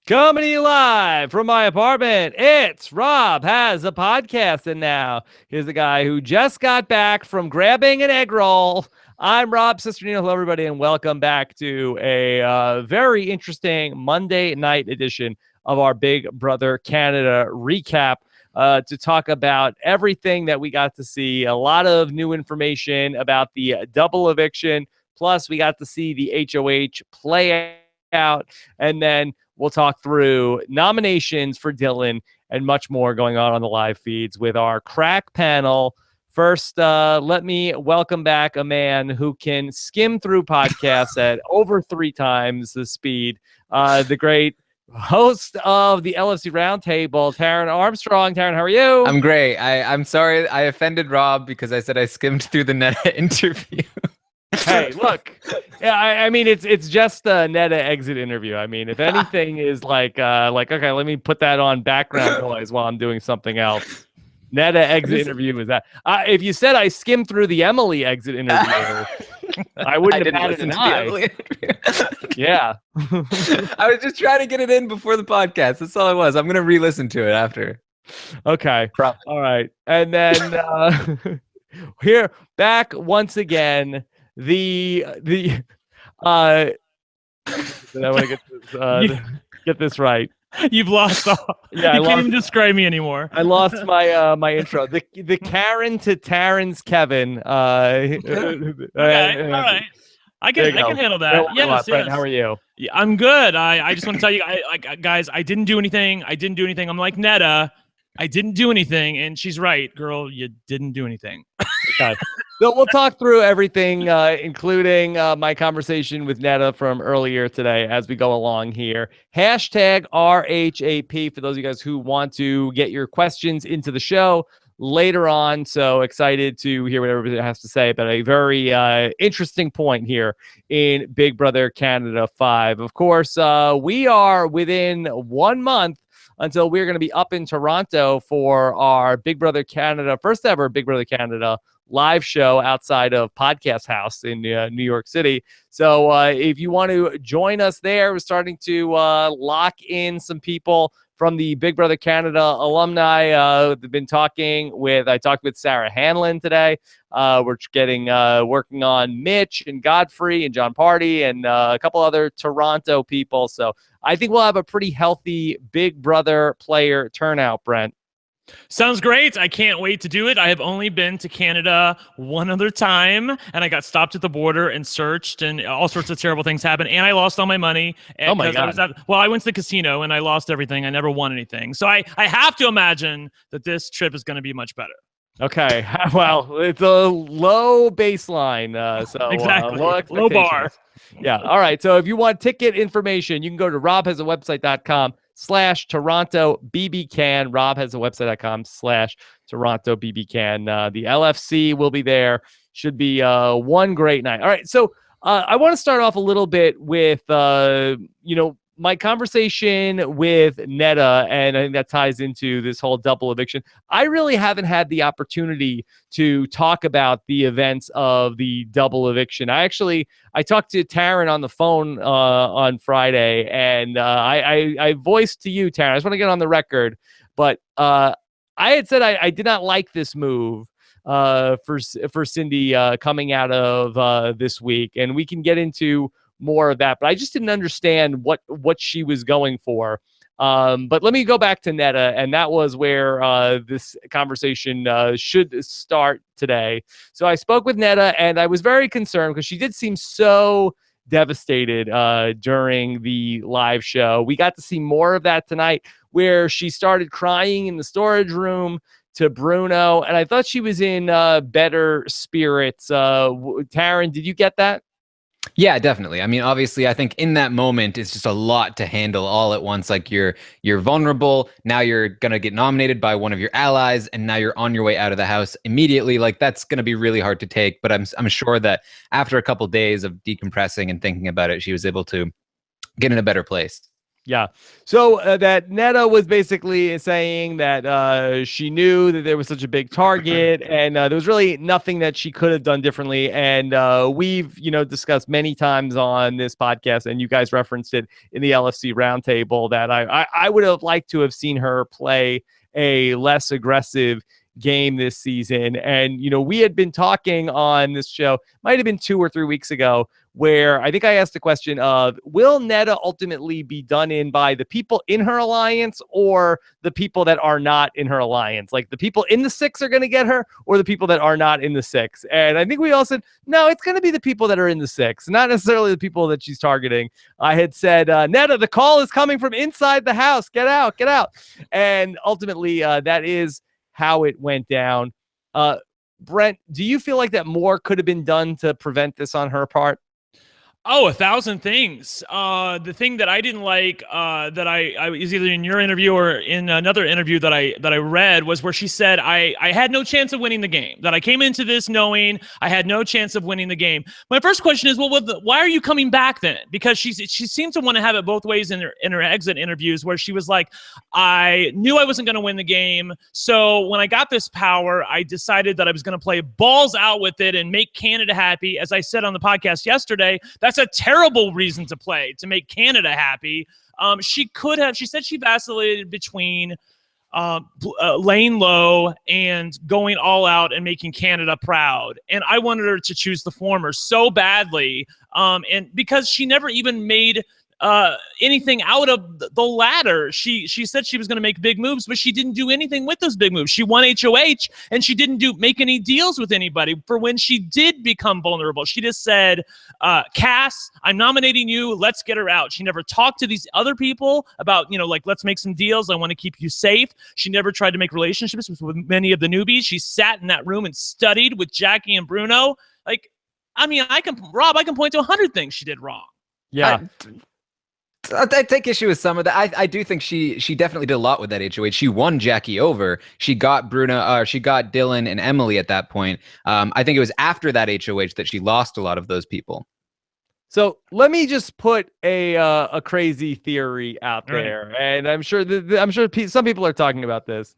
Coming to you live from my apartment, it's Rob Has a Podcast. And now, here's the guy who just got back from grabbing an egg roll. I'm Rob Cesternino. Hello, everybody, and welcome back to a very interesting Monday night edition of our Big Brother Canada recap to talk about everything that we got to see. A lot of new information about the double eviction. Plus, we got to see the HOH play out. And then we'll talk through nominations for Dylan and much more going on the live feeds with our crack panel. First, let me welcome back a man who can skim through podcasts at over 3 times the speed. The great host of the LFC Roundtable, Taran Armstrong. Taran, how are you? I'm great. I'm sorry I offended Rob because I said I skimmed through the Netta interview. Hey, look. Yeah, I mean, it's just a Netta exit interview. I mean, if anything is like, okay, let me put that on background noise while I'm doing something else. Netta exit interview is that. If you said I skimmed through the Emily exit interview, I wouldn't have batted an eye. Yeah. I was just trying to get it in before the podcast. That's all it was. I'm going to re-listen to it after. Okay. All right. And then here, back once again, I want to get this right. You've lost all. Yeah, you can't even describe me anymore. I lost my my intro. The Karen to Taran's Kevin. Okay, all right. I can handle that. Yes. Brent, how are you? Yeah, I'm good. I just want to tell you, guys, I didn't do anything. I'm like Netta. I didn't do anything, and she's right, girl. You didn't do anything. Okay. So we'll talk through everything, including my conversation with Netta from earlier today as we go along here. Hashtag RHAP for those of you guys who want to get your questions into the show later on. So excited to hear what everybody has to say about a very interesting point here in Big Brother Canada 5. Of course, we are within 1 month until we're going to be up in Toronto for our Big Brother Canada, first ever Big Brother Canada live show outside of Podcast House in New York City. So if you want to join us there, we're starting to lock in some people from the Big Brother Canada alumni. They've been I talked with Sarah Hanlon today. We're working on Mitch and Godfrey and John Party and a couple other Toronto people. So I think we'll have a pretty healthy Big Brother player turnout, Brent. Sounds great. I can't wait to do it. I have only been to Canada one other time, and I got stopped at the border and searched, and all sorts of terrible things happened, and I lost all my money. Oh, my God. I went to the casino, and I lost everything. I never won anything. So I have to imagine that this trip is going to be much better. Okay. Well, it's a low baseline. So exactly. Low bar. Yeah. All right. So if you want ticket information, you can go to robhasawebsite.com/Toronto BBCan. robhasawebsite.com/Toronto BBCan. The LFC will be there. Should be one great night. All right. So I want to start off a little bit with, my conversation with Netta, and I think that ties into this whole double eviction. I really haven't had the opportunity to talk about the events of the double eviction. I talked to Taran on the phone on Friday, and I voiced to you, Taran, I just want to get on the record, but I had said I did not like this move for Cindy coming out of this week, and we can get into more of that, but I just didn't understand what she was going for. But let me go back to Netta, and that was where this conversation should start today. So I spoke with Netta, and I was very concerned because she did seem so devastated during the live show. We got to see more of that tonight, where she started crying in the storage room to Bruno, and I thought she was in better spirits. Taran, did you get that? Yeah, definitely. I mean, obviously, I think in that moment, it's just a lot to handle all at once. Like you're vulnerable. Now you're going to get nominated by one of your allies, and now you're on your way out of the house immediately. Like that's going to be really hard to take. But I'm sure that after a couple of days of decompressing and thinking about it, she was able to get in a better place. Yeah. So that Netta was basically saying that she knew that there was such a big target, and there was really nothing that she could have done differently. And we've, discussed many times on this podcast, and you guys referenced it in the LFC roundtable, that I would have liked to have seen her play a less aggressive game this season. And, we had been talking on this show, might have been 2 or 3 weeks ago, where I think I asked the question of, will Netta ultimately be done in by the people in her alliance or the people that are not in her alliance? Like the people in the 6 are going to get her, or the people that are not in the 6? And I think we all said, no, it's going to be the people that are in the 6, not necessarily the people that she's targeting. I had said, Netta, the call is coming from inside the house. Get out, get out. And ultimately, that is how it went down. Brent, do you feel like that more could have been done to prevent this on her part? Oh, 1,000 things. The thing that I didn't like, that I was either in your interview or in another interview that I read, was where she said I had no chance of winning the game. That I came into this knowing I had no chance of winning the game. My first question is, well, why are you coming back then? Because she seemed to want to have it both ways in her exit interviews, where she was like, I knew I wasn't going to win the game, so when I got this power, I decided that I was going to play balls out with it and make Canada happy. As I said on the podcast yesterday, that's a terrible reason to play, to make Canada happy. She said she vacillated between laying low and going all out and making Canada proud. And I wanted her to choose the former so badly. And because she never even made anything out of the latter. She said she was going to make big moves, but she didn't do anything with those big moves. She won HOH, and she didn't make any deals with anybody for when she did become vulnerable. She just said, Cass, I'm nominating you. Let's get her out. She never talked to these other people about, let's make some deals. I want to keep you safe. She never tried to make relationships with many of the newbies. She sat in that room and studied with Jackie and Bruno. I can point to 100 things she did wrong. Yeah. I take issue with some of that. I do think she definitely did a lot with that HOH. She won Jackie over. She got she got Dylan and Emily at that point. I think it was after that HOH that she lost a lot of those people. So let me just put a crazy theory out there, and I'm sure some people are talking about this.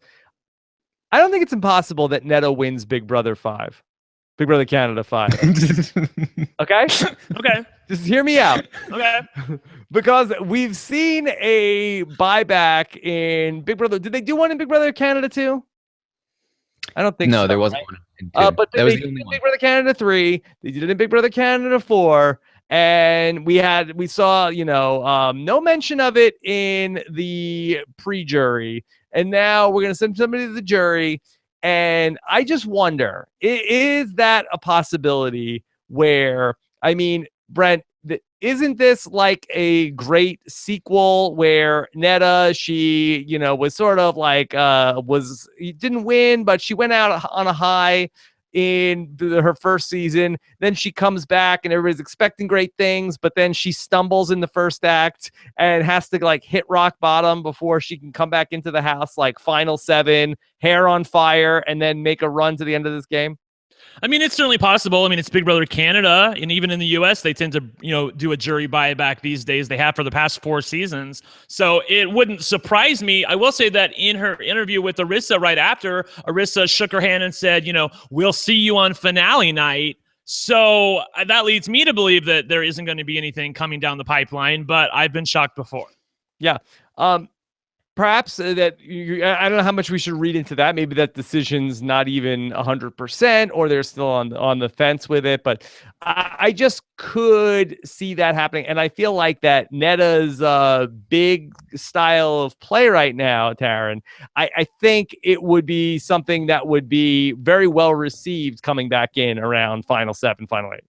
I don't think it's impossible that Netta wins Big Brother 5. Big Brother Canada 5. Okay? Okay. Just hear me out. Okay. Because we've seen a buyback in Big Brother. Did they do one in Big Brother Canada 2? I don't think so. No, there wasn't one in 2. But they did it in Big Brother Canada 3. They did it in Big Brother Canada 4. And we saw, no mention of it in the pre-jury. And now we're going to send somebody to the jury. And I just wonder, is that a possibility where, Brent, isn't this like a great sequel where Netta, she, was sort of like, didn't win, but she went out on a high in her first season. Then she comes back and everybody's expecting great things, but then she stumbles in the first act and has to hit rock bottom before she can come back into the house, final 7, hair on fire, and then make a run to the end of this game. It's certainly possible. It's Big Brother Canada, and even in the U.S., they tend to, do a jury buyback these days. They have for the past 4 seasons. So it wouldn't surprise me. I will say that in her interview with Arissa right after, Arissa shook her hand and said, we'll see you on finale night. So that leads me to believe that there isn't going to be anything coming down the pipeline, but I've been shocked before. Yeah. Perhaps I don't know how much we should read into that. Maybe that decision's not even 100%, or they're still on the fence with it. But I just could see that happening. And I feel like that Netta's big style of play right now, Taran, I think it would be something that would be very well received coming back in around Final 7, Final 8.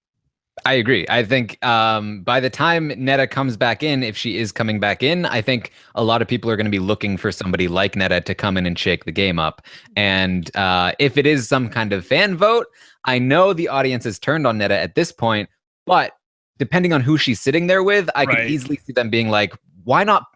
I agree. I think by the time Netta comes back in, if she is coming back in, I think a lot of people are going to be looking for somebody like Netta to come in and shake the game up. And if it is some kind of fan vote, I know the audience has turned on Netta at this point, but depending on who she's sitting there with, I could easily see them being like, why not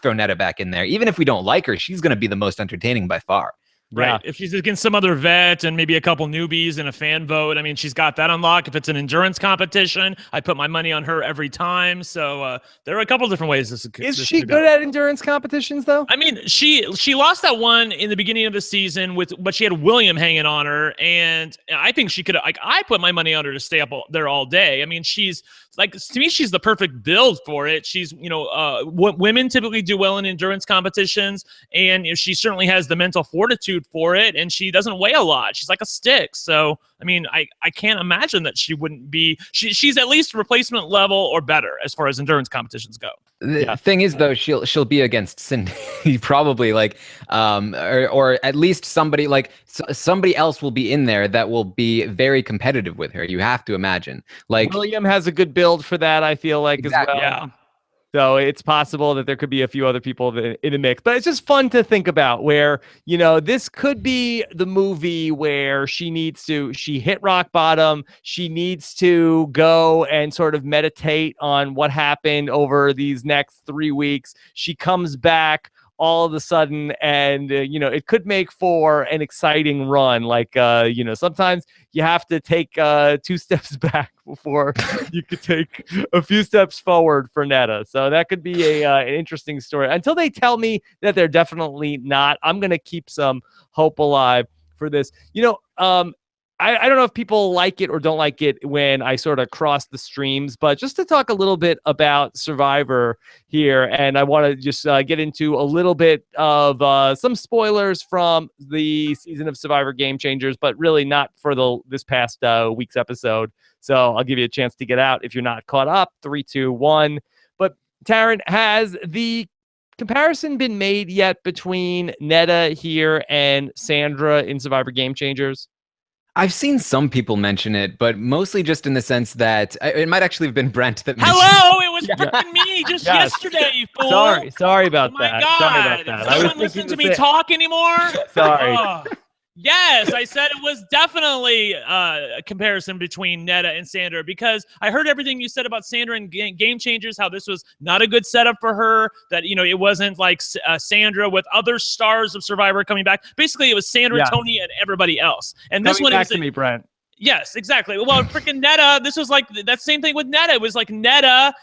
throw Netta back in there? Even if we don't like her, she's going to be the most entertaining by far. Right. Yeah. If she's against some other vet and maybe a couple newbies and a fan vote, I mean, she's got that unlocked. If it's an endurance competition, I put my money on her every time. So there are a couple different ways this Is she good at endurance competitions though? I mean, she lost that one in the beginning of the season but she had William hanging on her, and I think she could. Like, I put my money on her to stay up there all day. I mean, she's like, to me, she's the perfect build for it. She's, women typically do well in endurance competitions, and she certainly has the mental fortitude for it, and she doesn't weigh a lot. She's like a stick. So, I mean, I can't imagine that she wouldn't be. She's at least replacement level or better as far as endurance competitions go. The thing is, though, she'll be against Cindy probably, like, or at least somebody somebody else will be in there that will be very competitive with her. You have to imagine, like, William has a good build for that, I feel like, exactly. as well. Yeah. So it's possible that there could be a few other people in the mix, but it's just fun to think about where, this could be the movie where she hit rock bottom. She needs to go and sort of meditate on what happened over these next 3 weeks. She comes back all of a sudden, and it could make for an exciting run. Like, sometimes you have to take 2 steps back before you could take a few steps forward for Netta. So that could be an interesting story. Until they tell me that they're definitely not, I'm going to keep some hope alive for this. I don't know if people like it or don't like it when I sort of cross the streams, but just to talk a little bit about Survivor here, and I want to just get into a little bit of some spoilers from the season of Survivor Game Changers, but really not for this past week's episode. So I'll give you a chance to get out if you're not caught up. 3, 2, 1. But Taran, has the comparison been made yet between Netta here and Sandra in Survivor Game Changers? I've seen some people mention it, but mostly just in the sense that it might actually have been Brent that mentioned Hello, it was freaking me just yesterday, you fool. Sorry about Oh my that. God. Sorry about that. Does anyone listen to me talk anymore? Sorry. Yes, I said it was definitely a comparison between Netta and Sandra, because I heard everything you said about Sandra and Game Changers, how this was not a good setup for her, that, it wasn't like Sandra with other stars of Survivor coming back. Basically, it was Sandra, Tony, and everybody else. And this one back to me, Brent. Yes, exactly. Well, freaking Netta, this was like that same thing with Netta. It was like Netta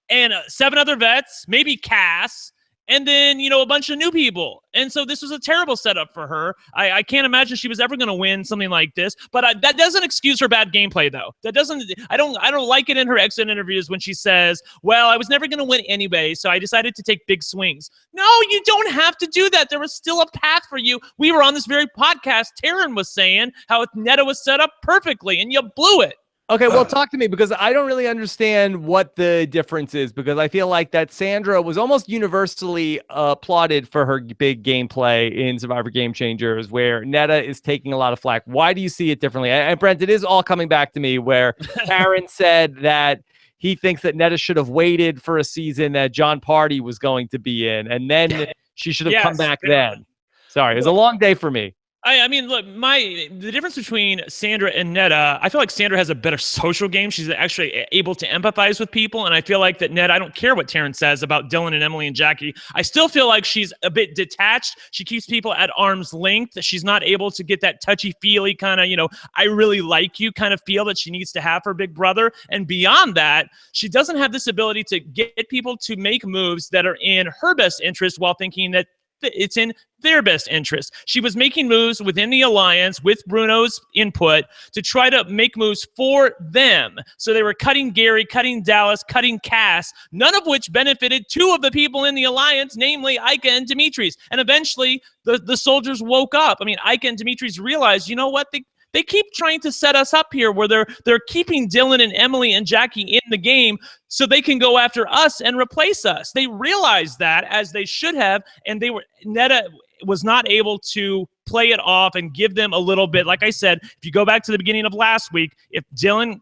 and 7 other vets, maybe Cass, and then, a bunch of new people. And so this was a terrible setup for her. I can't imagine she was ever going to win something like this. But that doesn't excuse her bad gameplay, though. I don't like it in her exit interviews when she says, well, I was never going to win anyway, so I decided to take big swings. No, you don't have to do that. There was still a path for you. We were on this very podcast. Taran was saying how Netta was set up perfectly, and you blew it. Okay, well, talk to me, because I don't really understand what the difference is, because I feel like that Sandra was almost universally applauded for her big gameplay in Survivor Game Changers, where Netta is taking a lot of flack. Why do you see it differently? And Brent, it is all coming back to me, where Taran said that he thinks that Netta should have waited for a season that John Party was going to be in, and then she should have come back then. Sorry, it was a long day for me. I mean, look, the difference between Sandra and Netta, I feel like Sandra has a better social game. She's actually able to empathize with people. And I feel like that Netta, I don't care what Taran says about Dylan and Emily and Jackie. I still feel like she's a bit detached. She keeps people at arm's length. She's not able to get that touchy-feely kind of, I really like you kind of feel that she needs to have for Big Brother. And beyond that, she doesn't have this ability to get people to make moves that are in her best interest while thinking that it's in their best interest. She was making moves within the alliance with Bruno's input to try to make moves for them. So they were cutting Gary, cutting Dallas, cutting Cass, none of which benefited 2 of the people in the alliance, namely Aika and Demetrius. And eventually the soldiers woke up. I mean, Aika and Demetrius realized, you know what? They keep trying to set us up here where they're keeping Dylan and Emily and Jackie in the game so they can go after us and replace us. They realized that, as they should have, and Netta was not able to play it off and give them a little bit. Like I said, if you go back to the beginning of last week, if Dylan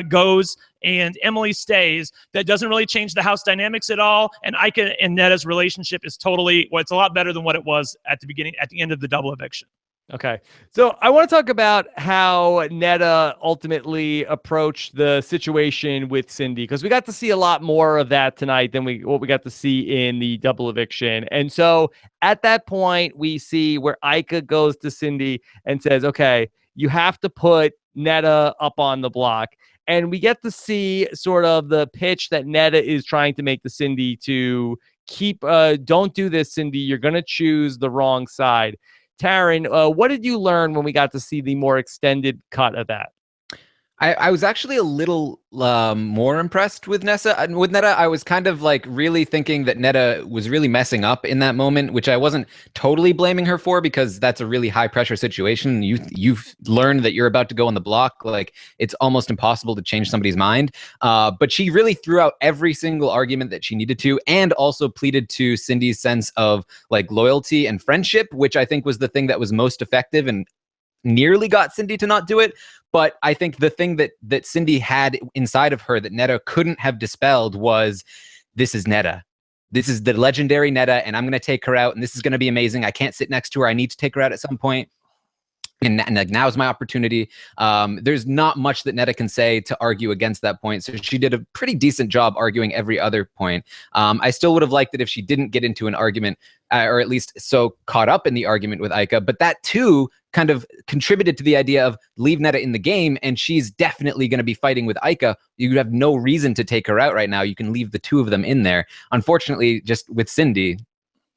goes and Emily stays, that doesn't really change the house dynamics at all. And Aika and Netta's relationship is totally, it's a lot better than what it was at the beginning, at the end of the double eviction. Okay. So I want to talk about how Netta ultimately approached the situation with Cindy, because we got to see a lot more of that tonight than what we got to see in the double eviction. And so at that point, we see where Aika goes to Cindy and says, okay, you have to put Netta up on the block. And we get to see sort of the pitch that Netta is trying to make to Cindy to don't do this, Cindy. You're going to choose the wrong side. Taran, what did you learn when we got to see the more extended cut of that? I was actually a little more impressed with Netta. With Netta, I was kind of like really thinking that Netta was really messing up in that moment, which I wasn't totally blaming her for, because that's a really high pressure situation. You've learned that you're about to go on the block. Like, it's almost impossible to change somebody's mind. But she really threw out every single argument that she needed to, and also pleaded to Cindy's sense of like loyalty and friendship, which I think was the thing that was most effective and nearly got Cindy to not do it. But I think the thing that Cindy had inside of her that Netta couldn't have dispelled was, this is Netta. This is the legendary Netta, and I'm going to take her out, and this is going to be amazing. I can't sit next to her. I need to take her out at some point. And like, now's my opportunity. There's not much that Netta can say to argue against that point. So she did a pretty decent job arguing every other point. I still would have liked it if she didn't get into an argument, or at least so caught up in the argument with Aika. But that too kind of contributed to the idea of leave Netta in the game, and she's definitely going to be fighting with Aika. You have no reason to take her out right now. You can leave the two of them in there. Unfortunately, just with Cindy,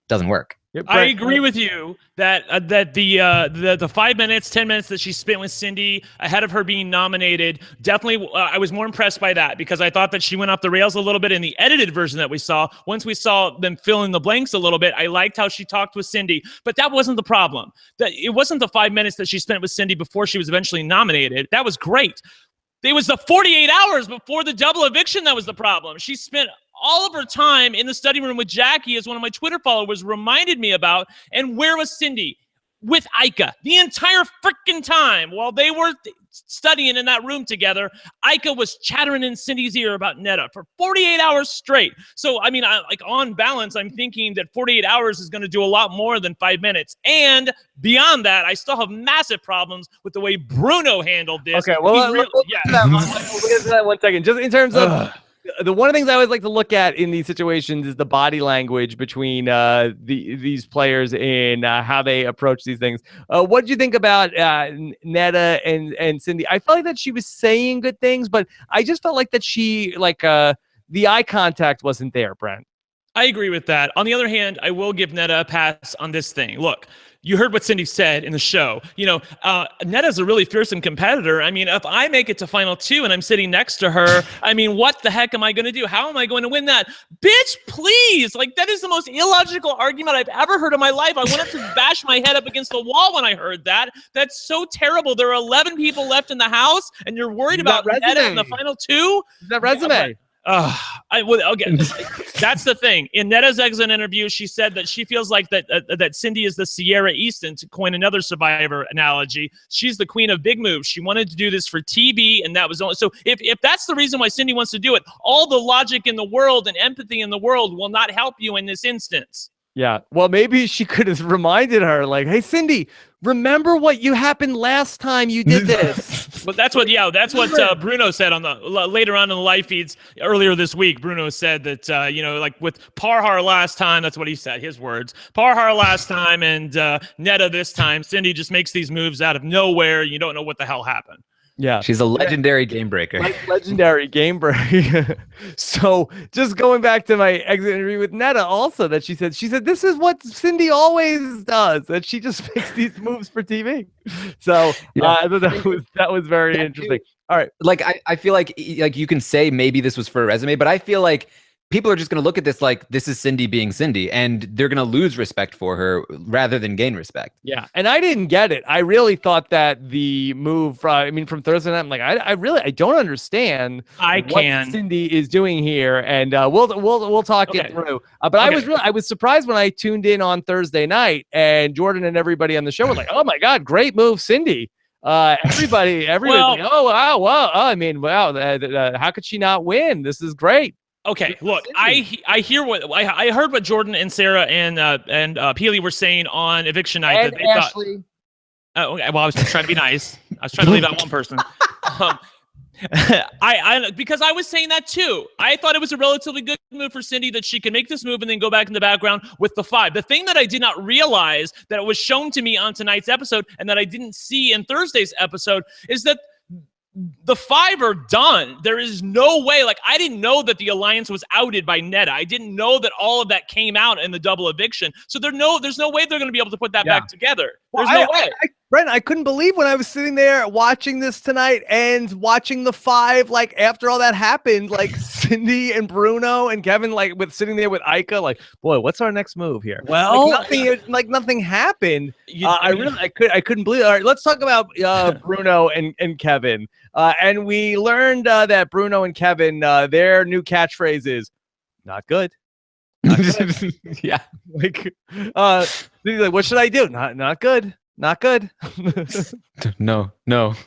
doesn't work. I agree with you that the 5 minutes, 10 minutes that she spent with Cindy ahead of her being nominated, definitely I was more impressed by that, because I thought that she went off the rails a little bit in the edited version that we saw. Once we saw them fill in the blanks a little bit, I liked how she talked with Cindy, but that wasn't the problem. It wasn't the 5 minutes that she spent with Cindy before she was eventually nominated. That was great. It was the 48 hours before the double eviction that was the problem. She spent all of her time in the study room with Jackie, as one of my Twitter followers reminded me about. And where was Cindy? With Aika the entire freaking time while they were studying in that room together. Aika was chattering in Cindy's ear about Netta for 48 hours straight. So, I mean, like on balance, I'm thinking that 48 hours is going to do a lot more than 5 minutes. And beyond that, I still have massive problems with the way Bruno handled this. Okay, well, we'll get to that in 1 second. Just in terms of one of the things I always like to look at in these situations is the body language between these players in how they approach these things. What did you think about Netta and Cindy? I felt like that she was saying good things, but I just felt like that she the eye contact wasn't there, Brent. I agree with that. On the other hand, I will give Netta a pass on this thing. Look, you heard what Cindy said in the show. You know, Netta's a really fearsome competitor. I mean, if I make it to final 2 and I'm sitting next to her, I mean, what the heck am I going to do? How am I going to win that? Bitch, please. Like, that is the most illogical argument I've ever heard in my life. I wanted to bash my head up against the wall when I heard that. That's so terrible. There are 11 people left in the house, and you're worried about Netta in the final 2? That resume. Okay. That's the thing. In Netta's exit interview, she said that she feels like that Cindy is the Sierra Easton, to coin another Survivor analogy. She's the queen of big moves. She wanted to do this for TV, and that was only so. If that's the reason why Cindy wants to do it, all the logic in the world and empathy in the world will not help you in this instance. Yeah. Well, maybe she could have reminded her, like, hey, Cindy, remember what happened last time you did this. But that's what Bruno said on the later on in the live feeds earlier this week. Bruno said that, like with Parhar last time, that's what he said, his words. Parhar last time and Netta this time. Cindy just makes these moves out of nowhere. You don't know what the hell happened. Yeah, she's a legendary game breaker. Legendary game breaker. So just going back to my exit interview with Netta, also that she said this is what Cindy always does, that she just makes these moves for TV. So I thought that was very interesting. All right, like I feel like you can say maybe this was for a resume, but I feel like people are just going to look at this like this is Cindy being Cindy, and they're going to lose respect for her rather than gain respect. Yeah, and I didn't get it. I really thought that the move from Thursday night, I'm like, I don't understand what Cindy is doing here, and we'll talk it through. But I was surprised when I tuned in on Thursday night, and Jordan and everybody on the show were like, "Oh my God, great move, Cindy." Everybody, like, oh wow, wow. I mean, wow, how could she not win? This is great. Okay, look, I hear what I heard what Jordan and Sarah and Peely were saying on eviction night. And that they Ashley. Okay, well, I was just trying to be nice. I was trying to leave out one person. Because I was saying that too. I thought it was a relatively good move for Cindy that she could make this move and then go back in the background with the 5. The thing that I did not realize that was shown to me on tonight's episode and that I didn't see in Thursday's episode is that the 5 are done. There is no way. Like, I didn't know that the alliance was outed by Netta. I didn't know that all of that came out in the double eviction. So there's no way they're going to be able to put that back together. There's no way. Brent, I couldn't believe when I was sitting there watching this tonight and watching the 5, like, after all that happened, like Cindy and Bruno and Kevin, like, sitting there with Aika, like, boy, what's our next move here? Well, nothing happened. I couldn't believe it. All right, let's talk about Bruno and Kevin. And we learned that Bruno and Kevin, their new catchphrase is "not good." Not good. Yeah. Like, what should I do? Not good. Not good. No, not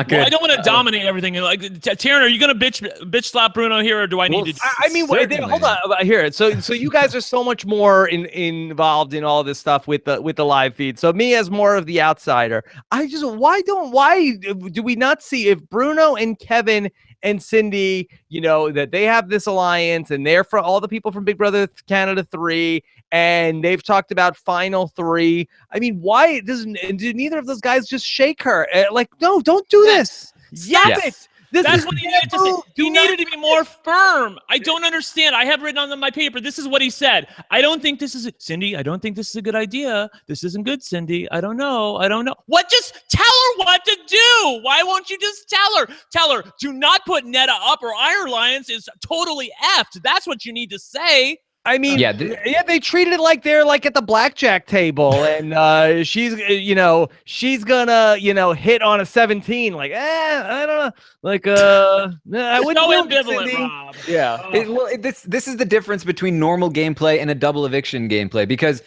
good. Well, I don't want to dominate everything. Like, Taran, are you gonna bitch slap Bruno here, or do I need to? I mean, hold on. Here, so you guys are so much more involved in all this stuff with the live feed. So me, as more of the outsider, why do we not see if Bruno and Kevin and Cindy, that they have this alliance and they're for all the people from Big Brother Canada 3, and they've talked about Final 3. I mean, why do neither of those guys just shake her? Like, no, don't do this. Stop it. That's what he needed to say. He needed to be more firm. I don't understand. I have written on my paper. This is what he said. I don't think this is Cindy. I don't think this is a good idea. This isn't good, Cindy. I don't know. What? Just tell her what to do. Why won't you just tell her? Tell her, do not put Netta up, or Iron Alliance is totally effed. That's what you need to say. I mean, they treated it like they're like at the blackjack table, and she's gonna, hit on a 17. Like, I don't know. Like, I wouldn't. So ambivalent, Rob. Yeah. This is the difference between normal gameplay and a double eviction gameplay, because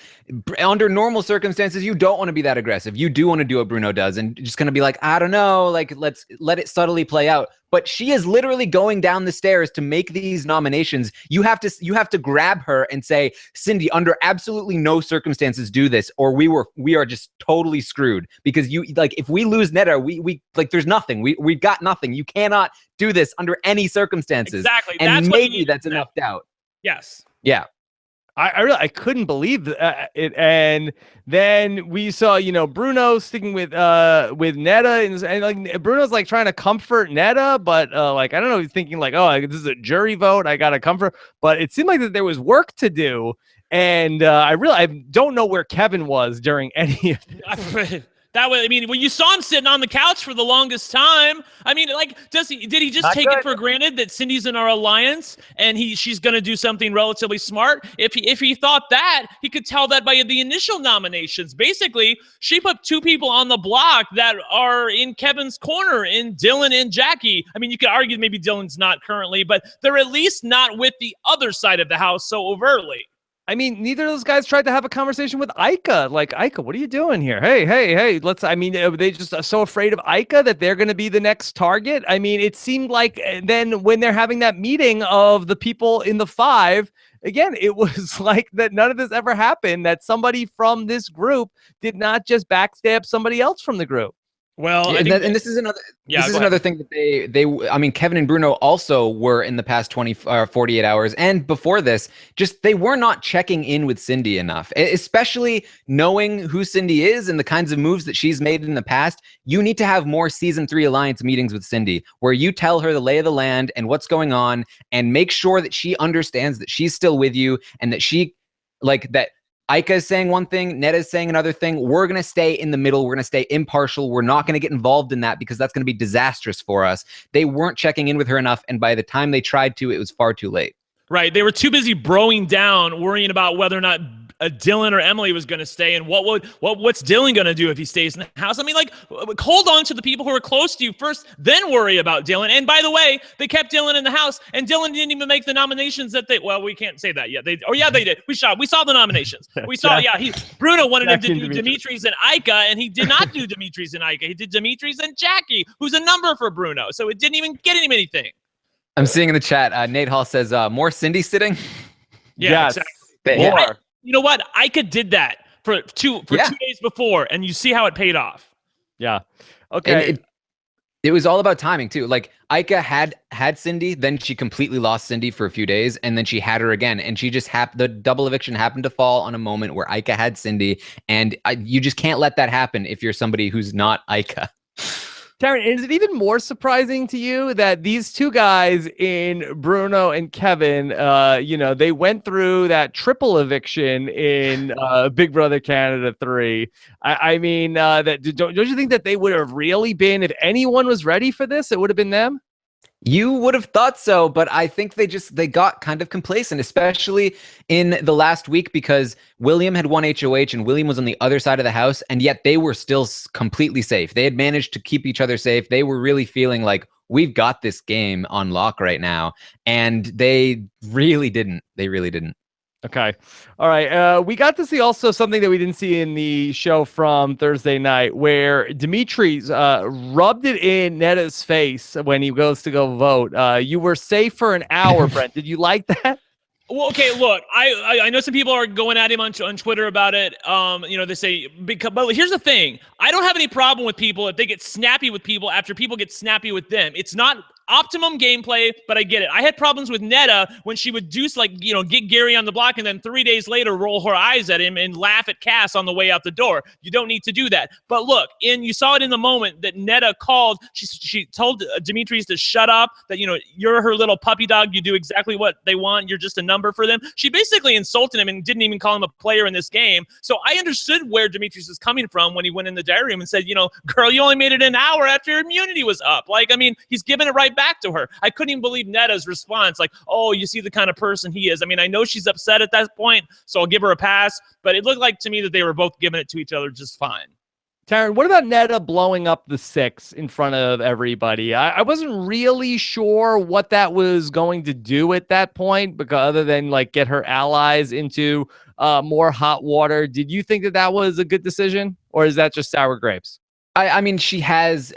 under normal circumstances, you don't want to be that aggressive. You do want to do what Bruno does and just kind of be like, I don't know, like, let's let it subtly play out. But she is literally going down the stairs to make these nominations. You have to grab her and say, Cindy, under absolutely no circumstances do this, or we are just totally screwed, because if we lose Netta, we there's nothing. We got nothing. You cannot do this under any circumstances. Exactly. And maybe that's enough doubt. Yes. Yeah. I couldn't believe it, and then we saw Bruno sticking with Netta, and like Bruno's like trying to comfort Netta, but like I don't know, he's thinking like, oh, this is a jury vote, I gotta comfort, but it seemed like that there was work to do, and I don't know where Kevin was during any of this. That way, I mean, when you saw him sitting on the couch for the longest time, I mean, like, did he just Not take good. it for granted that Cindy's in our alliance and she's going to do something relatively smart? If he thought that, he could tell that by the initial nominations. Basically, she put 2 people on the block that are in Kevin's corner, in Dylan and Jackie. I mean, you could argue maybe Dylan's not currently, but they're at least not with the other side of the house so overtly. I mean, neither of those guys tried to have a conversation with Aika. Like, Aika, what are you doing here? Hey, they just are so afraid of Aika that they're going to be the next target. I mean, it seemed like then when they're having that meeting of the people in the 5, again, it was like that none of this ever happened, that somebody from this group did not just backstab somebody else from the group. Well, and this is another thing that I mean, Kevin and Bruno also were in the past 48 hours, and before this, just they were not checking in with Cindy enough, especially knowing who Cindy is and the kinds of moves that she's made in the past. You need to have more season 3 alliance meetings with Cindy, where you tell her the lay of the land and what's going on, and make sure that she understands that she's still with you, and that that Aika is saying one thing, Netta is saying another thing. We're going to stay in the middle. We're going to stay impartial. We're not going to get involved in that, because that's going to be disastrous for us. They weren't checking in with her enough, and by the time they tried to, it was far too late. Right. They were too busy broing down, worrying about whether or not Dylan or Emily was going to stay, and what's Dylan going to do if he stays in the house? I mean, like, hold on to the people who are close to you first, then worry about Dylan. And by the way, they kept Dylan in the house, and Dylan didn't even make the nominations that we can't say that yet. They did. We saw the nominations. We saw, Bruno wanted him to do Demetrius and Aika, and he did not do Demetrius and Aika. He did Demetrius and Jackie, who's a number for Bruno. So it didn't even get him anything. I'm seeing in the chat, Nate Hall says, more Cindy sitting? Yeah, yes. Exactly. More. You know what? Aika did that for 2 days before, and you see how it paid off. Yeah. And Okay. it was all about timing too. Like Aika had Cindy, then she completely lost Cindy for a few days, and then she had her again, and she just the double eviction happened to fall on a moment where Aika had Cindy, and you just can't let that happen if you're somebody who's not Aika. Taran, is it even more surprising to you that these two guys in Bruno and Kevin, they went through that triple eviction in Big Brother Canada 3? I mean, don't you think that they would have really been, if anyone was ready for this, it would have been them? You would have thought so, but I think they got kind of complacent, especially in the last week, because William had won HOH and William was on the other side of the house, and yet they were still completely safe. They had managed to keep each other safe. They were really feeling like, we've got this game on lock right now, and they really didn't. They really didn't. Okay. All right. We got to see also something that we didn't see in the show from Thursday night, where Demetrius rubbed it in Netta's face when he goes to go vote. You were safe for an hour, Brent. Did you like that? Well, okay, look, I know some people are going at him on Twitter about it. They say, but here's the thing. I don't have any problem with people if they get snappy with people after people get snappy with them. It's not optimum gameplay, but I get it. I had problems with Netta when she would get Gary on the block and then 3 days later roll her eyes at him and laugh at Cass on the way out the door. You don't need to do that. But look, you saw it in the moment that Netta called. She told Demetrius to shut up, that, you're her little puppy dog. You do exactly what they want. You're just a number for them. She basically insulted him and didn't even call him a player in this game. So I understood where Demetrius was coming from when he went in the diary room and said, girl, you only made it an hour after your immunity was up. He's giving it right back to her. I couldn't even believe Netta's response. Like, oh, you see the kind of person he is. I mean, I know she's upset at that point, so I'll give her a pass. But it looked like to me that they were both giving it to each other just fine. Taran, what about Netta blowing up the 6 in front of everybody? I wasn't really sure what that was going to do at that point, because other than get her allies into more hot water. Did you think that was a good decision, or is that just sour grapes? I mean, she has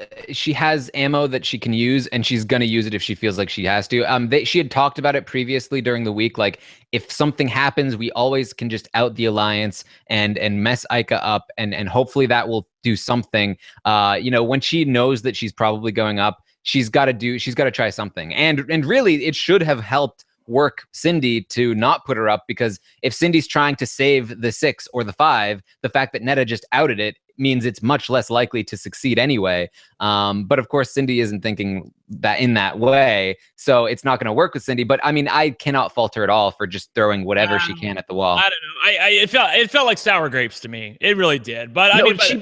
ammo that she can use, and she's gonna use it if she feels like she has to. She had talked about it previously during the week. Like, if something happens, we always can just out the alliance and mess Aika up, and hopefully that will do something. When she knows that she's probably going up, she's got to try something. And really, it should have helped work Cindy to not put her up, because if Cindy's trying to save the 6 or the 5, the fact that Netta just outed it means it's much less likely to succeed anyway. But of course, Cindy isn't thinking that in that way, so it's not going to work with Cindy. But I mean, I cannot fault her at all for just throwing whatever she can at the wall. I don't know. It felt like sour grapes to me. It really did. But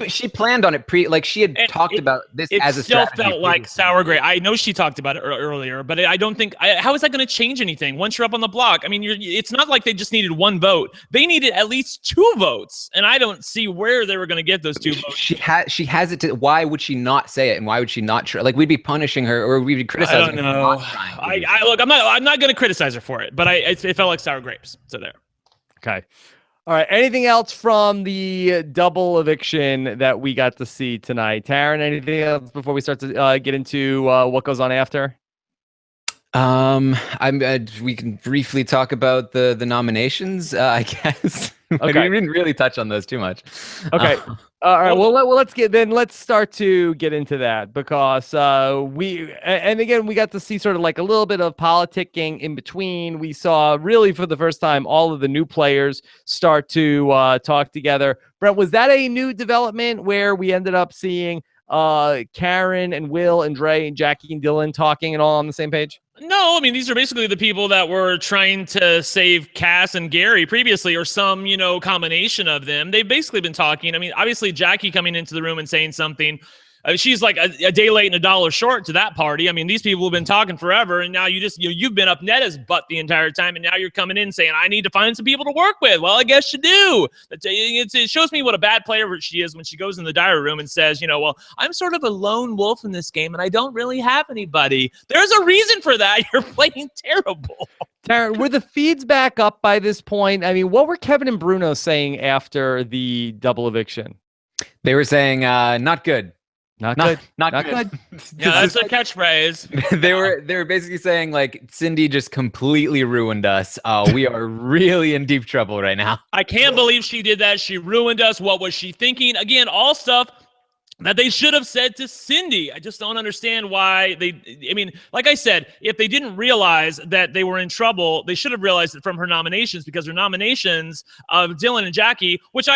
she planned on it she had talked about this as a strategy. It still felt like sour grape. I know she talked about it earlier, but I don't think. How is that going to change anything once you're up on the block? I mean, it's not like they just needed 1 vote. They needed at least 2 votes, and I don't see where they were going to get those 2 votes. She has it. Why would she not say it, and why would she not try? Like, we'd be punishing her, or we'd be criticizing her. I don't know. Look, I'm not going to criticize her for it, but it felt like sour grapes. So there. Okay. All right. Anything else from the double eviction that we got to see tonight? Taran, anything else before we start to get into what goes on after? We can briefly talk about the nominations, I guess. Okay. We didn't really touch on those too much. Okay. All right. Well, let's start to get into that, because again, we got to see sort of like a little bit of politicking in between. We saw really for the first time all of the new players start to talk together. Brent, was that a new development where we ended up seeing Karen and Will and Dre and Jackie and Dylan talking and all on the same page? No, I mean, these are basically the people that were trying to save Cass and Gary previously, or some, combination of them. They've basically been talking. I mean, obviously Jackie coming into the room and saying something. She's like a day late and a dollar short to that party. I mean, these people have been talking forever, and now you've been up Netta's butt the entire time, and now you're coming in saying, I need to find some people to work with. Well, I guess you do. It shows me what a bad player she is when she goes in the diary room and says, well, I'm sort of a lone wolf in this game, and I don't really have anybody. There's a reason for that. You're playing terrible. Taran, were the feeds back up by this point? I mean, what were Kevin and Bruno saying after the double eviction? They were saying, not good. Not good. Yeah, that's a catchphrase. They were basically saying, like, Cindy just completely ruined us. We are really in deep trouble right now. I can't believe she did that. She ruined us. What was she thinking? Again, all stuff that they should have said to Cindy. I just don't understand why I mean, like I said, if they didn't realize that they were in trouble, they should have realized it from her nominations, because her nominations of Dylan and Jackie, which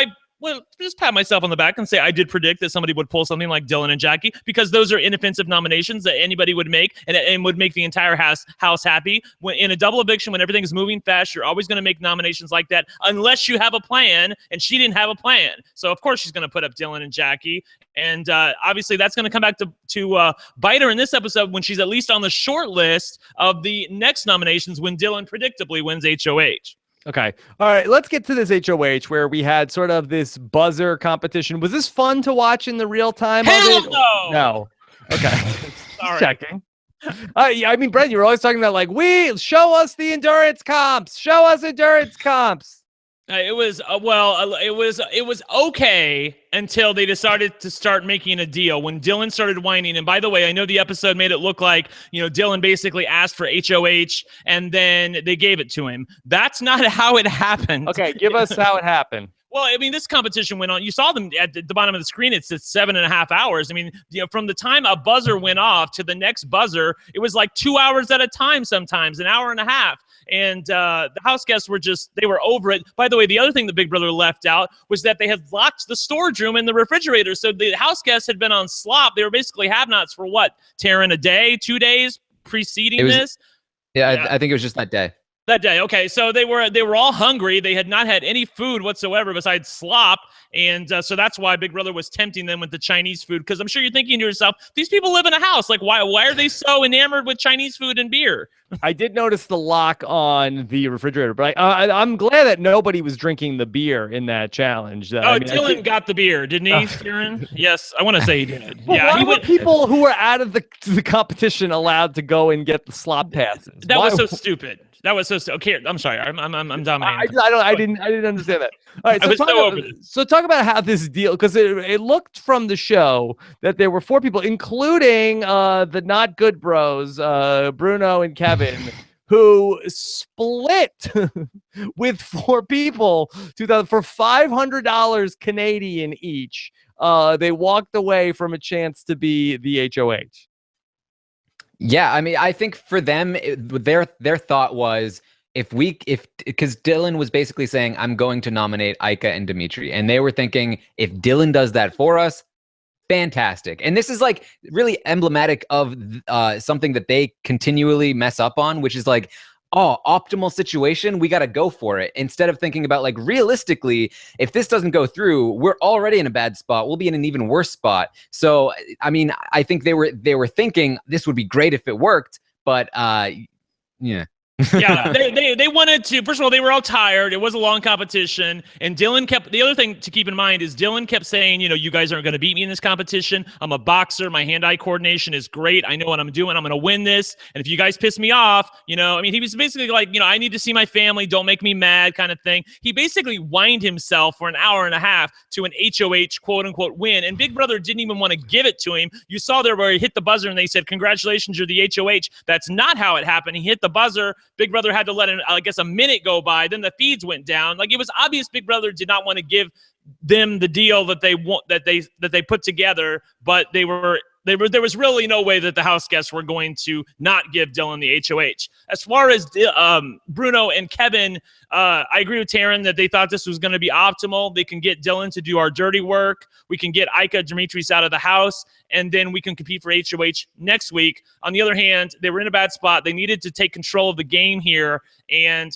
well, just pat myself on the back and say I did predict that somebody would pull something like Dylan and Jackie, because those are inoffensive nominations that anybody would make and would make the entire house happy. When in a double eviction, when everything is moving fast, you're always going to make nominations like that unless you have a plan, and she didn't have a plan. So of course she's going to put up Dylan and Jackie, and obviously that's going to come back to bite her in this episode when she's at least on the short list of the next nominations when Dylan predictably wins HOH. Okay. All right. Let's get to this HOH where we had sort of this buzzer competition. Was this fun to watch in the real time? Hell of it? no. No. Okay. Sorry. Checking. Yeah, I mean, Brent, you were always talking about like, show us the endurance comps. Show us endurance comps. It was it was okay until they decided to start making a deal. When Dylan started whining, and by the way, I know the episode made it look like, Dylan basically asked for HOH and then they gave it to him. That's not how it happened. Okay, give us how it happened. Well, I mean, this competition went on. You saw them at the bottom of the screen. It's 7.5 hours. I mean, from the time a buzzer went off to the next buzzer, it was like 2 hours at a time, sometimes an hour and a half. And the house guests they were over it. By the way, the other thing that Big Brother left out was that they had locked the storage room in the refrigerator. So the house guests had been on slop. They were basically have-nots for what, Taran, a day, 2 days preceding this? Yeah, I think it was just that day. That day, okay. So they were all hungry. They had not had any food whatsoever besides slop, and so that's why Big Brother was tempting them with the Chinese food. Because I'm sure you're thinking to yourself, these people live in a house. Like, why are they so enamored with Chinese food and beer? I did notice the lock on the refrigerator, but I'm glad that nobody was drinking the beer in that challenge. Dylan got the beer, didn't he, Taran? Yes, I want to say he did. Well, yeah, why were people who were out of the competition allowed to go and get the slop passes? That was so stupid. That was so okay. I'm sorry. I'm dominating. I didn't understand that. All right. So talk about how this deal, because it looked from the show that there were 4 people, including the not good bros, Bruno and Kevin, who split with 4 people for $500 Canadian each. They walked away from a chance to be the HOH. Yeah, I mean, I think for them, their thought was because Dylan was basically saying, I'm going to nominate Aika and Demetrius, and they were thinking, if Dylan does that for us, fantastic. And this is like really emblematic of something that they continually mess up on, which is like, optimal situation, we got to go for it. Instead of thinking about like, realistically, if this doesn't go through, we're already in a bad spot. We'll be in an even worse spot. So, I mean, I think they were thinking this would be great if it worked, but yeah. Yeah, they wanted to. First of all, they were all tired. It was a long competition, and Dylan kept. The other thing to keep in mind is Dylan kept saying, you guys aren't going to beat me in this competition. I'm a boxer. My hand-eye coordination is great. I know what I'm doing. I'm going to win this. And if you guys piss me off, I mean, he was basically like, I need to see my family. Don't make me mad, kind of thing. He basically whined himself for an hour and a half to an HOH quote unquote win, and Big Brother didn't even want to give it to him. You saw there where he hit the buzzer and they said, "Congratulations, you're the HOH." That's not how it happened. He hit the buzzer. Big Brother had to let a minute go by. Then the feeds went down. Like, it was obvious Big Brother did not want to give them the deal that they put together, but there was really no way that the house guests were going to not give Dylan the HOH. As far as Bruno and Kevin, I agree with Taran that they thought this was going to be optimal. They can get Dylan to do our dirty work. We can get Aika, Demetrius out of the house, and then we can compete for HOH next week. On the other hand, they were in a bad spot. They needed to take control of the game here, and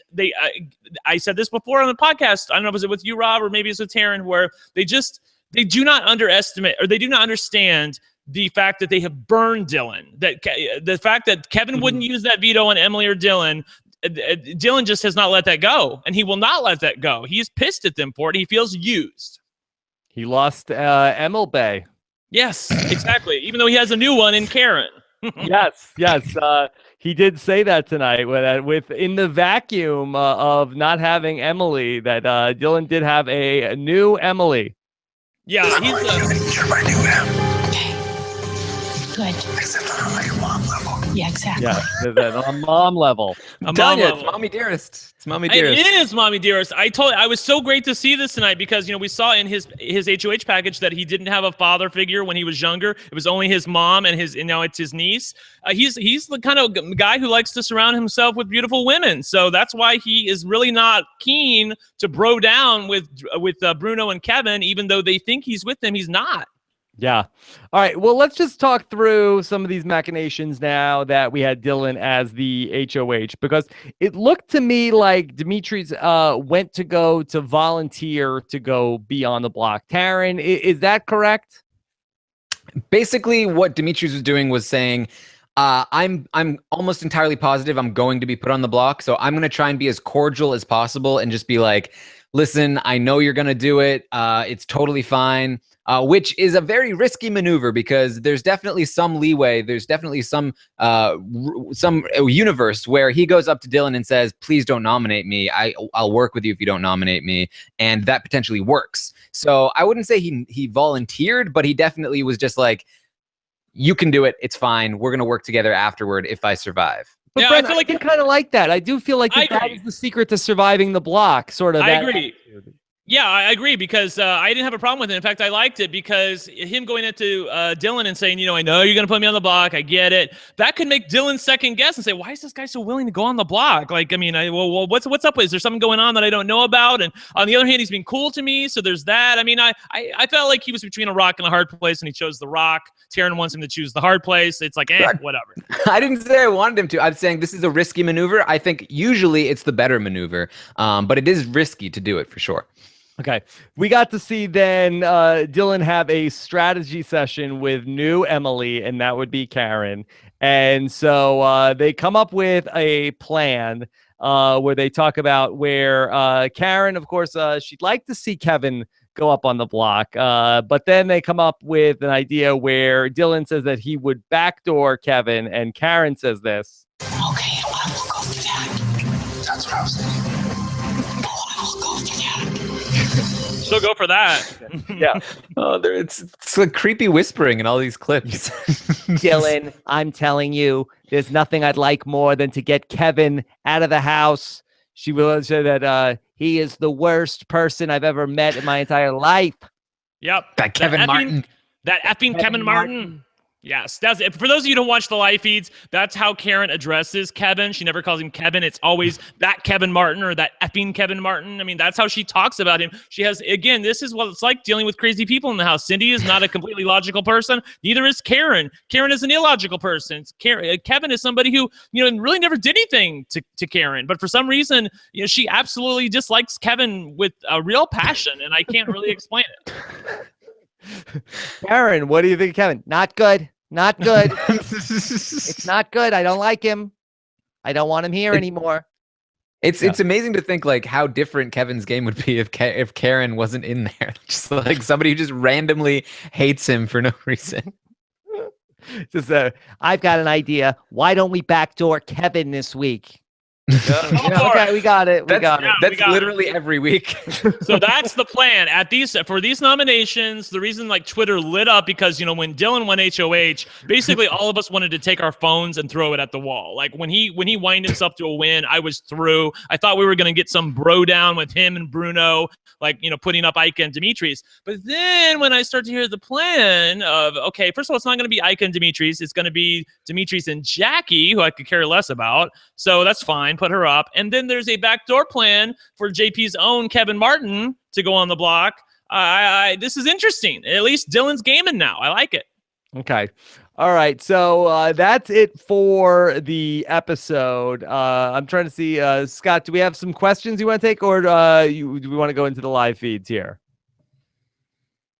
I said this before on the podcast. I don't know if it was with you, Rob, or maybe it's with Taran, where they do not underestimate, or they do not understand the fact that they have burned Dylan. That the fact that Kevin wouldn't use that veto on Emily or Dylan. Dylan just has not let that go, and he will not let that go. He is pissed at them for it. He feels used. He lost Emil Bay. Yes, exactly. Even though he has a new one in Karen. yes. He did say that tonight with in the vacuum of not having Emily, that Dylan did have a new Emily. Yeah, You're my new Em. Good. Except on a higher mom level. Yeah, exactly. Yeah, on mom level. A Tanya, mom it's level. mommy dearest. It's mommy dearest. It is mommy dearest. I was so great to see this tonight because we saw in his HOH package that he didn't have a father figure when he was younger. It was only his mom and now it's his niece. He's the kind of guy who likes to surround himself with beautiful women. So that's why he is really not keen to bro down with Bruno and Kevin, even though they think he's with them. He's not. Yeah. All right. Well, let's just talk through some of these machinations now that we had Dylan as the HOH, because it looked to me like Demetrius went to go to volunteer to go be on the block. Taran, is that correct? Basically, what Demetrius was doing was saying, I'm almost entirely positive I'm going to be put on the block, so I'm going to try and be as cordial as possible and just be like, listen, I know you're going to do it. It's totally fine. Which is a very risky maneuver because there's definitely some leeway. There's definitely some universe where he goes up to Dylan and says, please don't nominate me. I'll work with you if you don't nominate me. And that potentially works. So I wouldn't say he volunteered, but he definitely was just like, you can do it. It's fine. We're going to work together afterward if I survive. But Yeah, Brent, I feel like kind of like that. I do feel like that agree. is the secret to surviving the block, sort of. I that agree. attitude. Yeah, I agree because I didn't have a problem with it. In fact, I liked it because him going into Dylan and saying, I know you're going to put me on the block. I get it. That could make Dylan second guess and say, why is this guy so willing to go on the block? Like, I mean, well, what's up? Is there something going on that I don't know about? And on the other hand, he's been cool to me. So there's that. I mean, I felt like he was between a rock and a hard place and he chose the rock. Taran wants him to choose the hard place. It's like, whatever. I didn't say I wanted him to. I'm saying this is a risky maneuver. I think usually it's the better maneuver, but it is risky to do it for sure. Okay. We got to see then Dylan have a strategy session with new Emily, and that would be Karen. And so they come up with a plan where they talk about where Karen, of course, she'd like to see Kevin go up on the block. But then they come up with an idea where Dylan says that he would backdoor Kevin, and Karen says this. Okay, I will go for that. That's what I was thinking. Oh, I will go for that. She'll go for that. Yeah. Oh, it's like creepy whispering in all these clips. Dylan, I'm telling you, there's nothing I'd like more than to get Kevin out of the house. She will say that he is the worst person I've ever met in my entire life. Yep. That Kevin Martin. That effing Kevin Martin. Yes, that's it. For those of you who don't watch the live feeds, that's how Karen addresses Kevin. She never calls him Kevin. It's always that Kevin Martin or that effing Kevin Martin. I mean, that's how she talks about him. She has, again, this is what it's like dealing with crazy people in the house. Cindy is not a completely logical person. Neither is Karen. Karen is an illogical person. Kevin is somebody who, really never did anything to Karen. But for some reason, she absolutely dislikes Kevin with a real passion, and I can't really explain it. Karen, what do you think of Kevin? Not good. Not good. It's not good. I don't like him. I don't want him here anymore. It's amazing to think like how different Kevin's game would be if Karen wasn't in there. Just like somebody who just randomly hates him for no reason. Just I've got an idea. Why don't we backdoor Kevin this week? Okay, we got it. That's literally every week. So that's the plan. For these nominations, the reason like Twitter lit up because when Dylan won HOH, basically all of us wanted to take our phones and throw it at the wall. Like when he whined himself to a win, I was through. I thought we were gonna get some bro down with him and Bruno, like putting up Aika and Demetrius. But then when I start to hear the plan of first of all, it's not gonna be Aika and Demetrius, it's gonna be Demetrius and Jackie, who I could care less about. So that's fine. Put her up. And then there's a backdoor plan for JP's own Kevin Martin to go on the block. This is interesting. At least Dylan's gaming now. I like it. Okay. All right. So that's it for the episode. I'm trying to see, Scott, do we have some questions you want to take, or do we want to go into the live feeds here?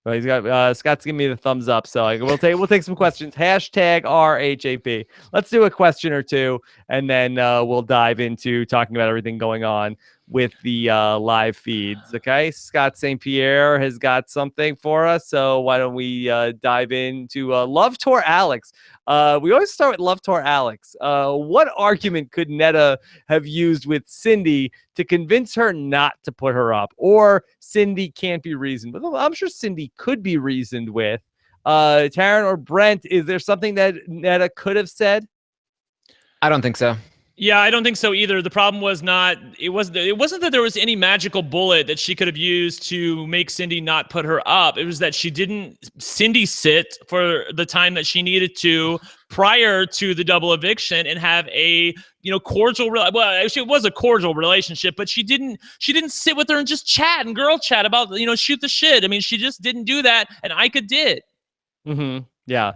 Well, he's got Scott's giving me the thumbs up, so we'll take some questions. Hashtag RHAP. Let's do a question or two, and then we'll dive into talking about everything going on with the live feeds. Okay, Scott St. Pierre has got something for us, so why don't we dive into Love Tour Alex? We always start with Love Tour Alex. What argument could Netta have used with Cindy to convince her not to put her up? Or Cindy can't be reasoned with? I'm sure Cindy could be reasoned with. Taran or Brent, is there something that Netta could have said? I don't think so. Yeah, I don't think so either. The problem was it wasn't that there was any magical bullet that she could have used to make Cindy not put her up. It was that Cindy sit for the time that she needed to prior to the double eviction and have a cordial. Well, actually, it was a cordial relationship, but she didn't sit with her and just chat and girl chat about shoot the shit. I mean, she just didn't do that, and Aika did. Mm-hmm. Yeah.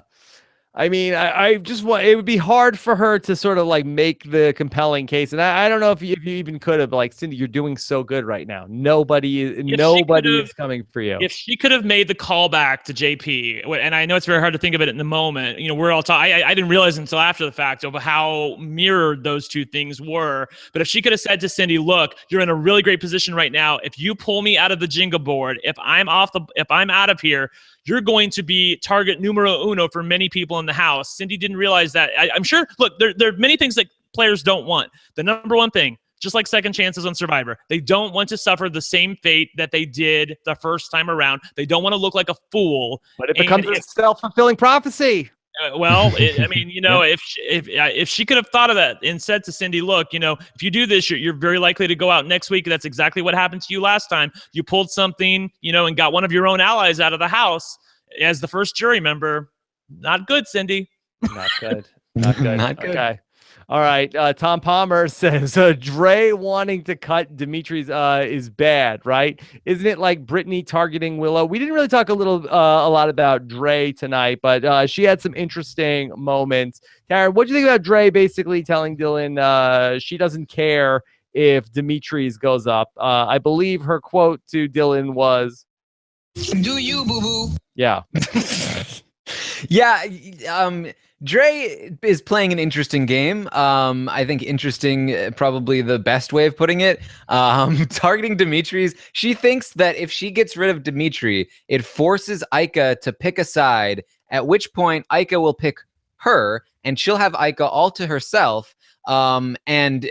I mean, I just want, it would be hard for her to sort of like make the compelling case. And I don't know if you even could have, like, Cindy, you're doing so good right now. Nobody is coming for you. If she could have made the call back to JP, and I know it's very hard to think of it in the moment, we're all talking. I didn't realize until after the fact of how mirrored those two things were. But if she could have said to Cindy, look, you're in a really great position right now. If you pull me out of the Jenga board, if I'm out of here, you're going to be target numero uno for many people in the house. Cindy didn't realize that. I'm sure, look, there are many things that players don't want. The number one thing, just like second chances on Survivor, they don't want to suffer the same fate that they did the first time around. They don't want to look like a fool. But it becomes a self-fulfilling prophecy. If she could have thought of that and said to Cindy, look, if you do this, you're very likely to go out next week. That's exactly what happened to you last time. You pulled something, and got one of your own allies out of the house as the first jury member. Not good, Cindy. Not good. Not good. Not good. Okay. All right. Tom Palmer says Dre wanting to cut Demetrius is bad, right? Isn't it like Brittany targeting Willow? We didn't really talk a lot about Dre tonight, but she had some interesting moments. Taran, what do you think about Dre basically telling Dylan she doesn't care if Demetrius goes up? I believe her quote to Dylan was, Do you, boo-boo? yeah. Yeah, Dre is playing an interesting game. I think interesting, probably the best way of putting it. Targeting Demetrius, she thinks that if she gets rid of Demetri, it forces Aika to pick a side, at which point Aika will pick her, and she'll have Aika all to herself. And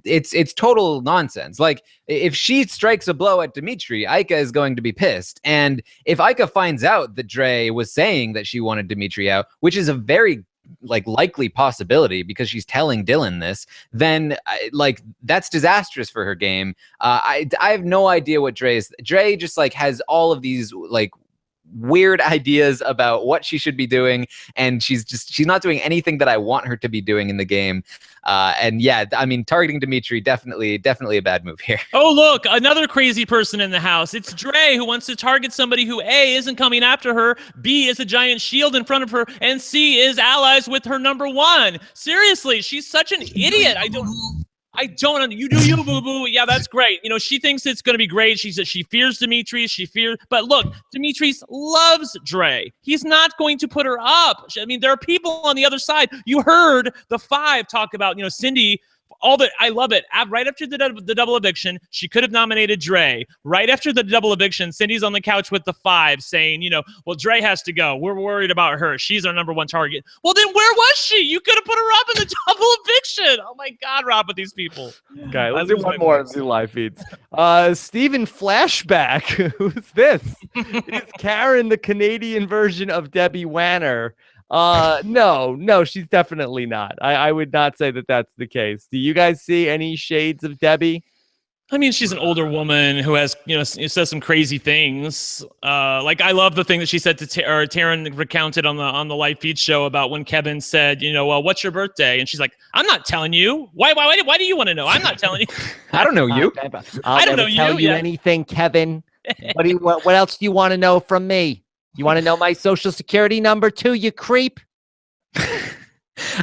it's total nonsense. Like, if she strikes a blow at Demetri, Aika is going to be pissed. And if Aika finds out that Dre was saying that she wanted Demetri out, which is a very likely possibility because she's telling Dylan this, then that's disastrous for her game. I have no idea what Dre is. Dre just has all of these weird ideas about what she should be doing, and she's not doing anything that I want her to be doing in the game. And yeah, I mean, targeting Demetri, definitely a bad move here. Oh, look, another crazy person in the house. It's Dre, who wants to target somebody who A, isn't coming after her, B, is a giant shield in front of her, and C, is allies with her number one. Seriously, she's such an idiot. You do you, boo-boo. Yeah, that's great. She thinks it's going to be great. She fears Demetrius. But look, Demetrius loves Dre. He's not going to put her up. I mean, there are people on the other side. You heard the five talk about, Cindy. I love it. Right after the double eviction, she could have nominated Dre. Right after the double eviction, Cindy's on the couch with the five saying, well, Dre has to go. We're worried about her. She's our number one target. Well, then where was she? You could have put her up in the double eviction. Oh my God, Rob, with these people. Okay, let's do one more of the live feeds. Steven Flashback. Who's this? Is Karen the Canadian version of Debbie Wanner? No, she's definitely not. I would not say that that's the case. Do you guys see any shades of Debbie? I mean, she's an older woman who has, says some crazy things. I love the thing that she said to Taran recounted on the live feed show about when Kevin said, well, what's your birthday? And she's like, I'm not telling you. Why do you want to know? I'm not telling you. I don't know you. I don't know tell you anything, Kevin. What else do you want to know from me? You want to know my social security number too, you creep?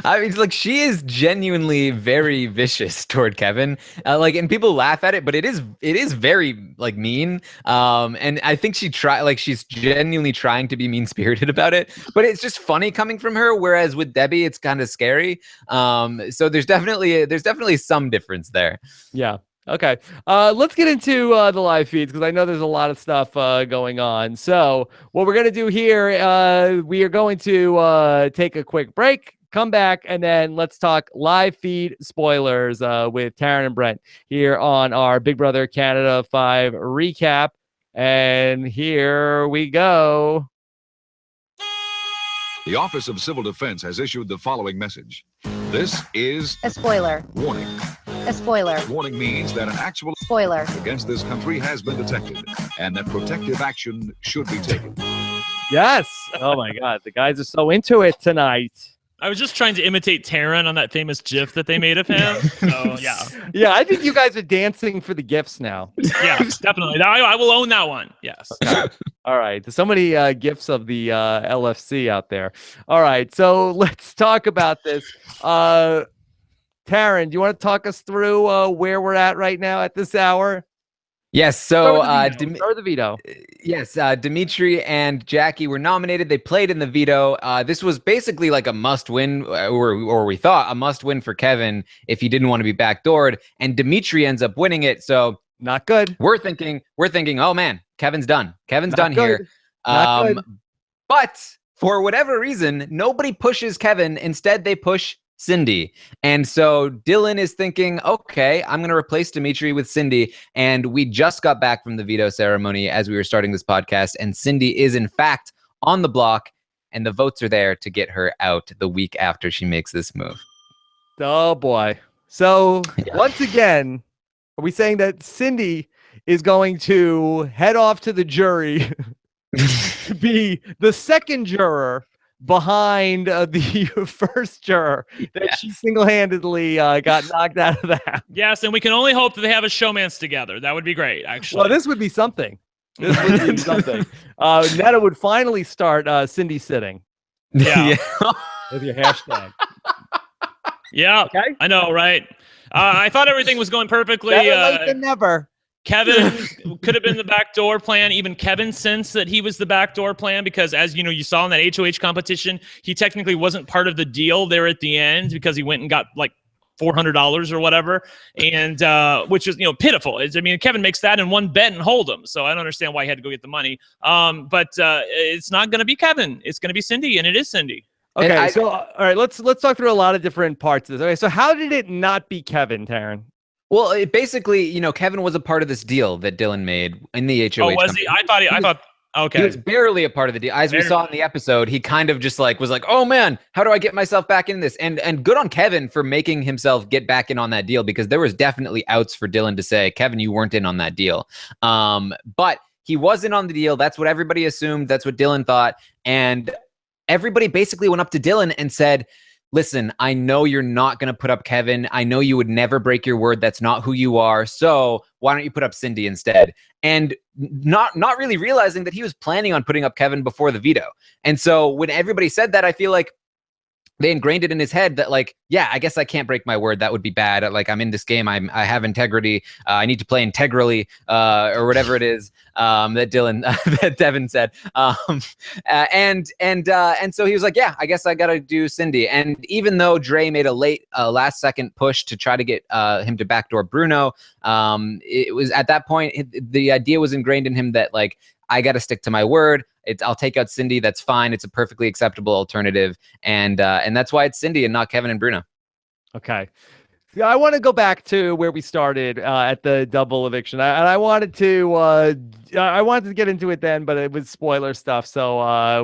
I mean, she is genuinely very vicious toward Kevin. And people laugh at it, but it is very mean. And I think she's genuinely trying to be mean-spirited about it, but it's just funny coming from her. Whereas with Debbie, it's kind of scary. So there's definitely some difference there. Yeah. Okay, let's get into the live feeds because I know there's a lot of stuff going on. So what we're going to do here, we are going to take a quick break, come back, and then let's talk live feed spoilers with Taran and Brent here on our Big Brother Canada 5 recap. And here we go. The Office of Civil Defense has issued the following message. This is A spoiler. warning. A spoiler. Warning means that an actual Spoiler. against this country has been detected and that protective action should be taken. Yes. Oh my God, the guys are so into it tonight. I was just trying to imitate Taran on that famous GIF that they made of him. So yeah, Yeah, I think you guys are dancing for the gifts now. yeah, definitely. I will own that one. Yes. All right. There's so many gifts of the LFC out there. All right. So let's talk about this. Taran, do you want to talk us through where we're at right now at this hour? Yes. Start So with the veto. yes, Dimitri and Jackie were nominated. They played in the veto. This was basically like a must-win, or we thought a must-win for Kevin if he didn't want to be backdoored. And Dimitri ends up winning it. So Not good. we're thinking, oh man, Kevin's done. Kevin's done good. here. Not good. But for whatever reason, nobody pushes Kevin. Instead, they push Cindy. And so Dylan is thinking, okay, I'm going to replace Dimitri with Cindy. And we just got back from the veto ceremony as we were starting this podcast. And Cindy is, in fact, on the block. And the votes are there to get her out the week after she makes this move. Oh, boy. So once again, are we saying that Cindy is going to head off to the jury to be the second juror behind the first juror that she single-handedly got knocked out of the house? Yes, and we can only hope that they have a showmance together. That would be great, actually. Well, this would be something. This would be something. Netta would finally start Cindy sitting Yeah. with your hashtag. Yeah, Okay. I know, right? I thought everything was going perfectly. Better late than never. Kevin could have been the backdoor plan. Even Kevin sensed that he was the backdoor plan because, as you know, you saw in that HOH competition, he technically wasn't part of the deal there at the end because he went and got like $400 or whatever, and which is, pitiful. I mean, Kevin makes that in one bet and hold him, so I don't understand why he had to go get the money. But it's not going to be Kevin. It's going to be Cindy, and it is Cindy. Okay, so all right, let's talk through a lot of different parts of this. Okay, so how did it not be Kevin, Taran? Well, it basically, Kevin was a part of this deal that Dylan made in the HOH. Oh, was he? I thought. Okay. He was barely a part of the deal. As we saw in the episode, he kind of just was like, oh man, how do I get myself back in this? And good on Kevin for making himself get back in on that deal, because there was definitely outs for Dylan to say, Kevin, you weren't in on that deal. But he was in on the deal. That's what everybody assumed. That's what Dylan thought. And everybody basically went up to Dylan and said, listen, I know you're not going to put up Kevin. I know you would never break your word. That's not who you are. So why don't you put up Cindy instead? And not really realizing that he was planning on putting up Kevin before the veto. And so when everybody said that, I feel like they ingrained it in his head that, yeah, I guess I can't break my word. That would be bad. I'm in this game. I have integrity. I need to play integrally, or whatever it is that Devin said. And so he was like, yeah, I guess I got to do Cindy. And even though Dre made a late last second push to try to get him to backdoor Bruno, it was at that point, the idea was ingrained in him that I got to stick to my word. I'll take out Cindy. That's fine. It's a perfectly acceptable alternative. And that's why it's Cindy and not Kevin and Bruno. Okay. Yeah, I want to go back to where we started at the double eviction. I wanted to get into it then, but it was spoiler stuff. So I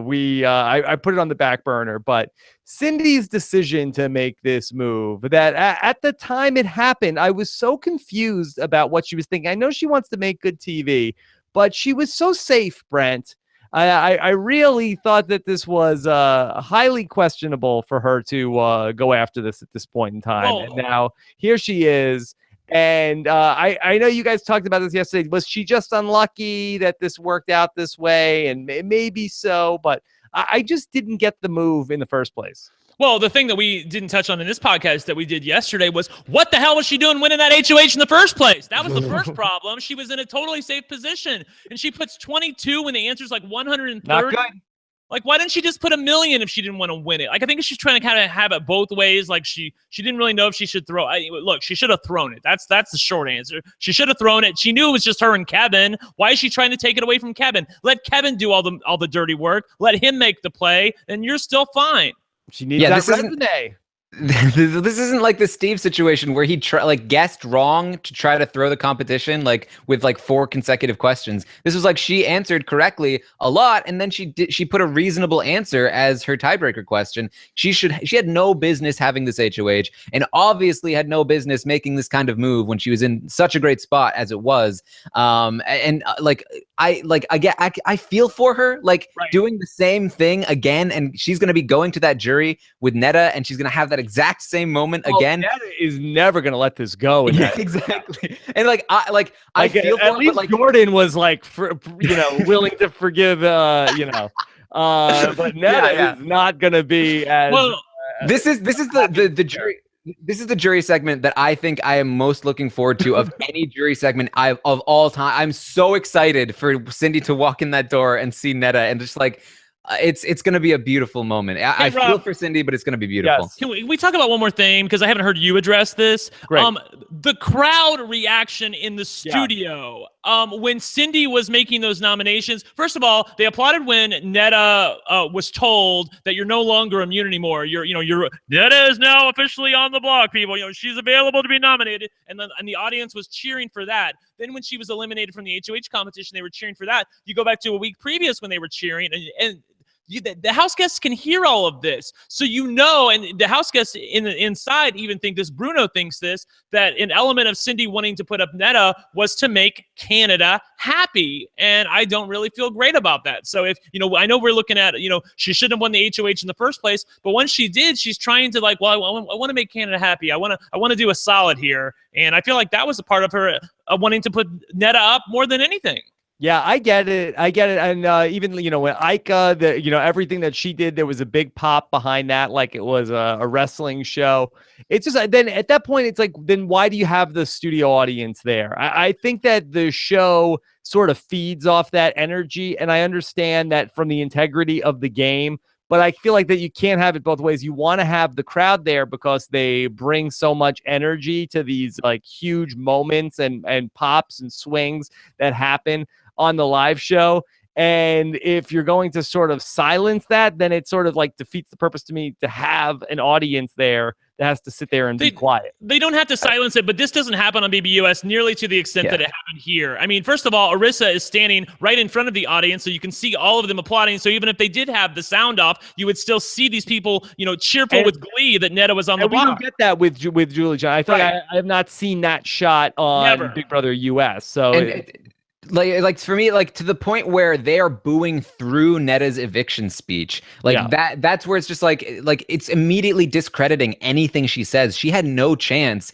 put it on the back burner. But Cindy's decision to make this move, that at the time it happened, I was so confused about what she was thinking. I know she wants to make good TV, but she was so safe, Brent. I really thought that this was highly questionable for her to go after this at this point in time. Oh. And now here she is. And I know you guys talked about this yesterday. Was she just unlucky that this worked out this way? And maybe so, but I just didn't get the move in the first place. Well, the thing that we didn't touch on in this podcast that we did yesterday was, what the hell was she doing winning that HOH in the first place? That was the first problem. She was in a totally safe position, and she puts 22 when the answer's 130. Not good. Why didn't she just put $1 million if she didn't want to win it? I think she's trying to kind of have it both ways. She didn't really know if she should throw. Look, she should have thrown it. That's the short answer. She should have thrown it. She knew it was just her and Kevin. Why is she trying to take it away from Kevin? Let Kevin do all the dirty work. Let him make the play, and you're still fine. She needs that resume. This isn't like the Steve situation where he guessed wrong to try to throw the competition with 4 consecutive questions. This was like she answered correctly a lot, and then she put a reasonable answer as her tiebreaker question. She had no business having this HOH, and obviously had no business making this kind of move when she was in such a great spot as it was. I feel for her, doing the same thing again, and she's gonna be going to that jury with Netta, and she's gonna have that exact same moment again. Netta is never gonna let this go. Exactly. And I feel at least Jordan was willing to forgive. But Netta is not gonna be as. Well, this is the jury. This is the jury segment that I think I am most looking forward to of any jury segment of all time. I'm so excited for Cindy to walk in that door and see Netta, and just it's going to be a beautiful moment. I feel for Cindy, but it's going to be beautiful. Yes. Can we talk about one more thing? Because I haven't heard you address this. Great. The crowd reaction in the studio when Cindy was making those nominations. First of all, they applauded when Netta was told that you're no longer immune anymore. Netta is now officially on the block, people. She's available to be nominated, and the audience was cheering for that. Then when she was eliminated from the HOH competition, they were cheering for that. You go back to a week previous when they were cheering, and the house guests can hear all of this. So and the house guests inside even think this, Bruno thinks this, that an element of Cindy wanting to put up Netta was to make Canada happy. And I don't really feel great about that. So if, I know we're looking at, she shouldn't have won the HOH in the first place, but once she did, she's trying to I want to make Canada happy. I want to do a solid here. And I feel like that was a part of her wanting to put Netta up more than anything. Yeah, I get it. And even, when Aika, everything that she did, there was a big pop behind that, like it was a wrestling show. It's just, then at that point, it's then why do you have the studio audience there? I think that the show sort of feeds off that energy. And I understand that from the integrity of the game, but I feel like that you can't have it both ways. You want to have the crowd there because they bring so much energy to these huge moments and pops and swings that happen on the live show. And if you're going to sort of silence that, then it sort of defeats the purpose to me to have an audience there that has to sit there and be quiet. They don't have to silence it, but this doesn't happen on BBUS nearly to the extent that it happened here. I mean, first of all, Arissa is standing right in front of the audience, so you can see all of them applauding. So even if they did have the sound off, you would still see these people, cheerful with glee that Netta was on the block. We don't get that with Julie John. I thought I have not seen that shot on Big Brother US. So. For me, to the point where they are booing through Netta's eviction speech, that's where it's just it's immediately discrediting anything she says. She had no chance.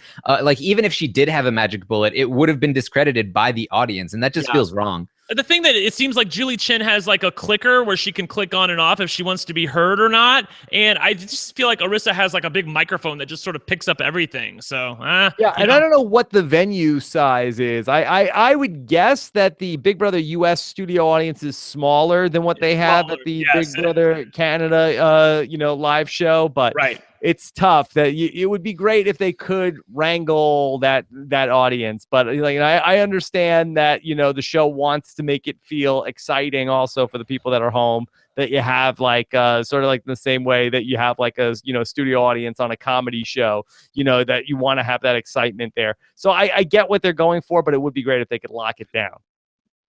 Even if she did have a magic bullet, it would have been discredited by the audience, and that just feels wrong. The thing that it seems like Julie Chen has a clicker where she can click on and off if she wants to be heard or not. And I just feel like Arissa has a big microphone that just sort of picks up everything. So, and I don't know what the venue size is. I would guess that the Big Brother US studio audience is smaller than what they have at the Big Brother Canada, live show. But it's tough. That it would be great if they could wrangle that audience, but I understand that the show wants to make it feel exciting also for the people that are home, that you have sort of the same way that you have a studio audience on a comedy show, that you want to have that excitement there. So I get what they're going for, but it would be great if they could lock it down.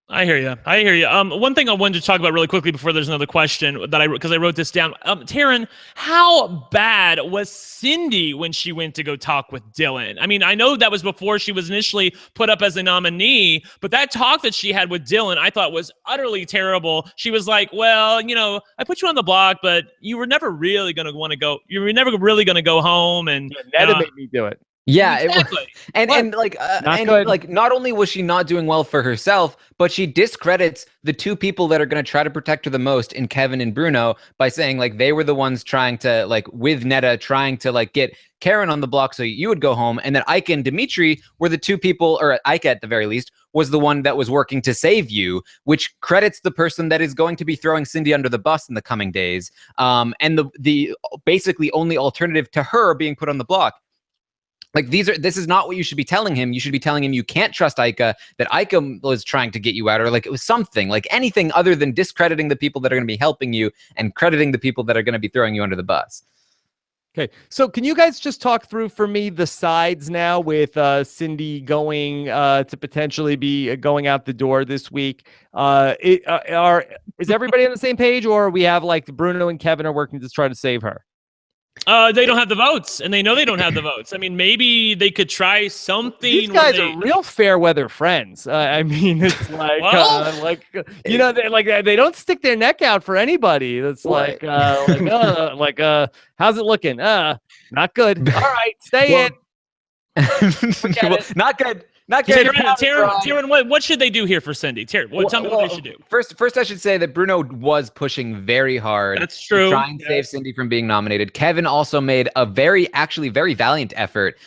I hear you. One thing I wanted to talk about really quickly before there's another question because I wrote this down. Taran, how bad was Cindy when she went to go talk with Dylan? I mean, I know that was before she was initially put up as a nominee, but that talk that she had with Dylan, I thought was utterly terrible. She was like, well, I put you on the block, but you were never really going to want to go. You were never really going to go home. And Netta made me do it. Yeah, exactly. Not only was she not doing well for herself, but she discredits the two people that are going to try to protect her the most in Kevin and Bruno by saying they were the ones trying to with Netta trying to get Karen on the block so you would go home, and that Aika and Demetri were the two people, or Aika at the very least was the one that was working to save you, which credits the person that is going to be throwing Cindy under the bus in the coming days, and the basically only alternative to her being put on the block. This is not what you should be telling him. You should be telling him you can't trust Aika, that Aika was trying to get you out, or it was something, anything other than discrediting the people that are going to be helping you and crediting the people that are going to be throwing you under the bus. Okay, so can you guys just talk through for me the sides now with Cindy going to potentially be going out the door this week? Is everybody on the same page, or we have like Bruno and Kevin are working to try to save her? They don't have the votes, and they know they don't have the votes. I mean, maybe they could try something. These guys are real fair weather friends. I mean, it's like, they don't stick their neck out for anybody. It's how's it looking? Not good. All right, stay in. Not good. Not good. Taran, what should they do here for Cindy? Tell me what they should do. First, I should say that Bruno was pushing very hard. That's true. To try and save Cindy from being nominated. Kevin also made a very valiant effort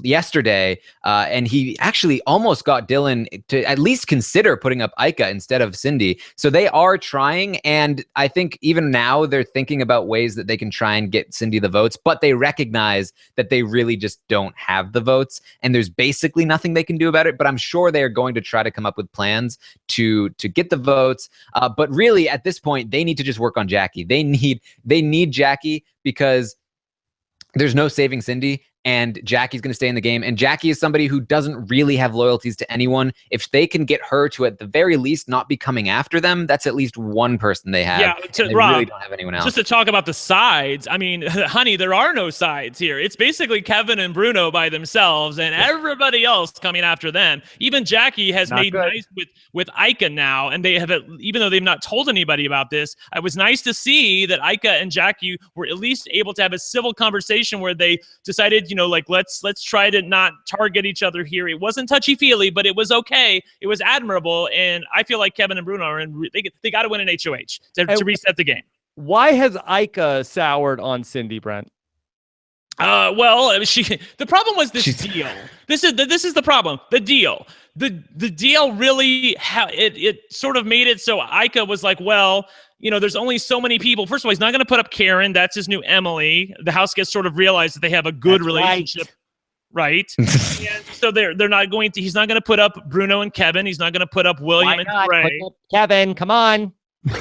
yesterday, and he actually almost got Dylan to at least consider putting up Aika instead of Cindy. So they are trying, and I think even now they're thinking about ways that they can try and get Cindy the votes, but they recognize that they really just don't have the votes, and there's basically nothing they can do about it. But I'm sure they are going to try to come up with plans to get the votes. But really, at this point, they need to just work on Jackie. They need Jackie because there's no saving Cindy, and Jackie's going to stay in the game. And Jackie is somebody who doesn't really have loyalties to anyone. If they can get her to, at the very least, not be coming after them, that's at least one person they have. Yeah, they Rob, really don't have anyone else. Just to talk about the sides, I mean, honey, there are no sides here. It's basically Kevin and Bruno by themselves, and everybody else coming after them. Even Jackie has made nice with Aika now, and they have, even though they've not told anybody about this, it was nice to see that Aika and Jackie were at least able to have a civil conversation where they decided, let's try to not target each other here. It wasn't touchy-feely, but it was okay. It was admirable, and I feel like Kevin and Bruno are they got to win an HOH to reset the game. Why has Aika soured on Cindy, Brent? The problem was this deal. This is the problem. The deal. The deal really it sort of made it so Aika was like, well, there's only so many people. First of all, he's not going to put up Karen. That's his new Emily. The house gets sort of realized that they have a good relationship. Right. And so they're not going to, he's not going to put up Bruno and Kevin. He's not going to put up William and Ray. Kevin, come on.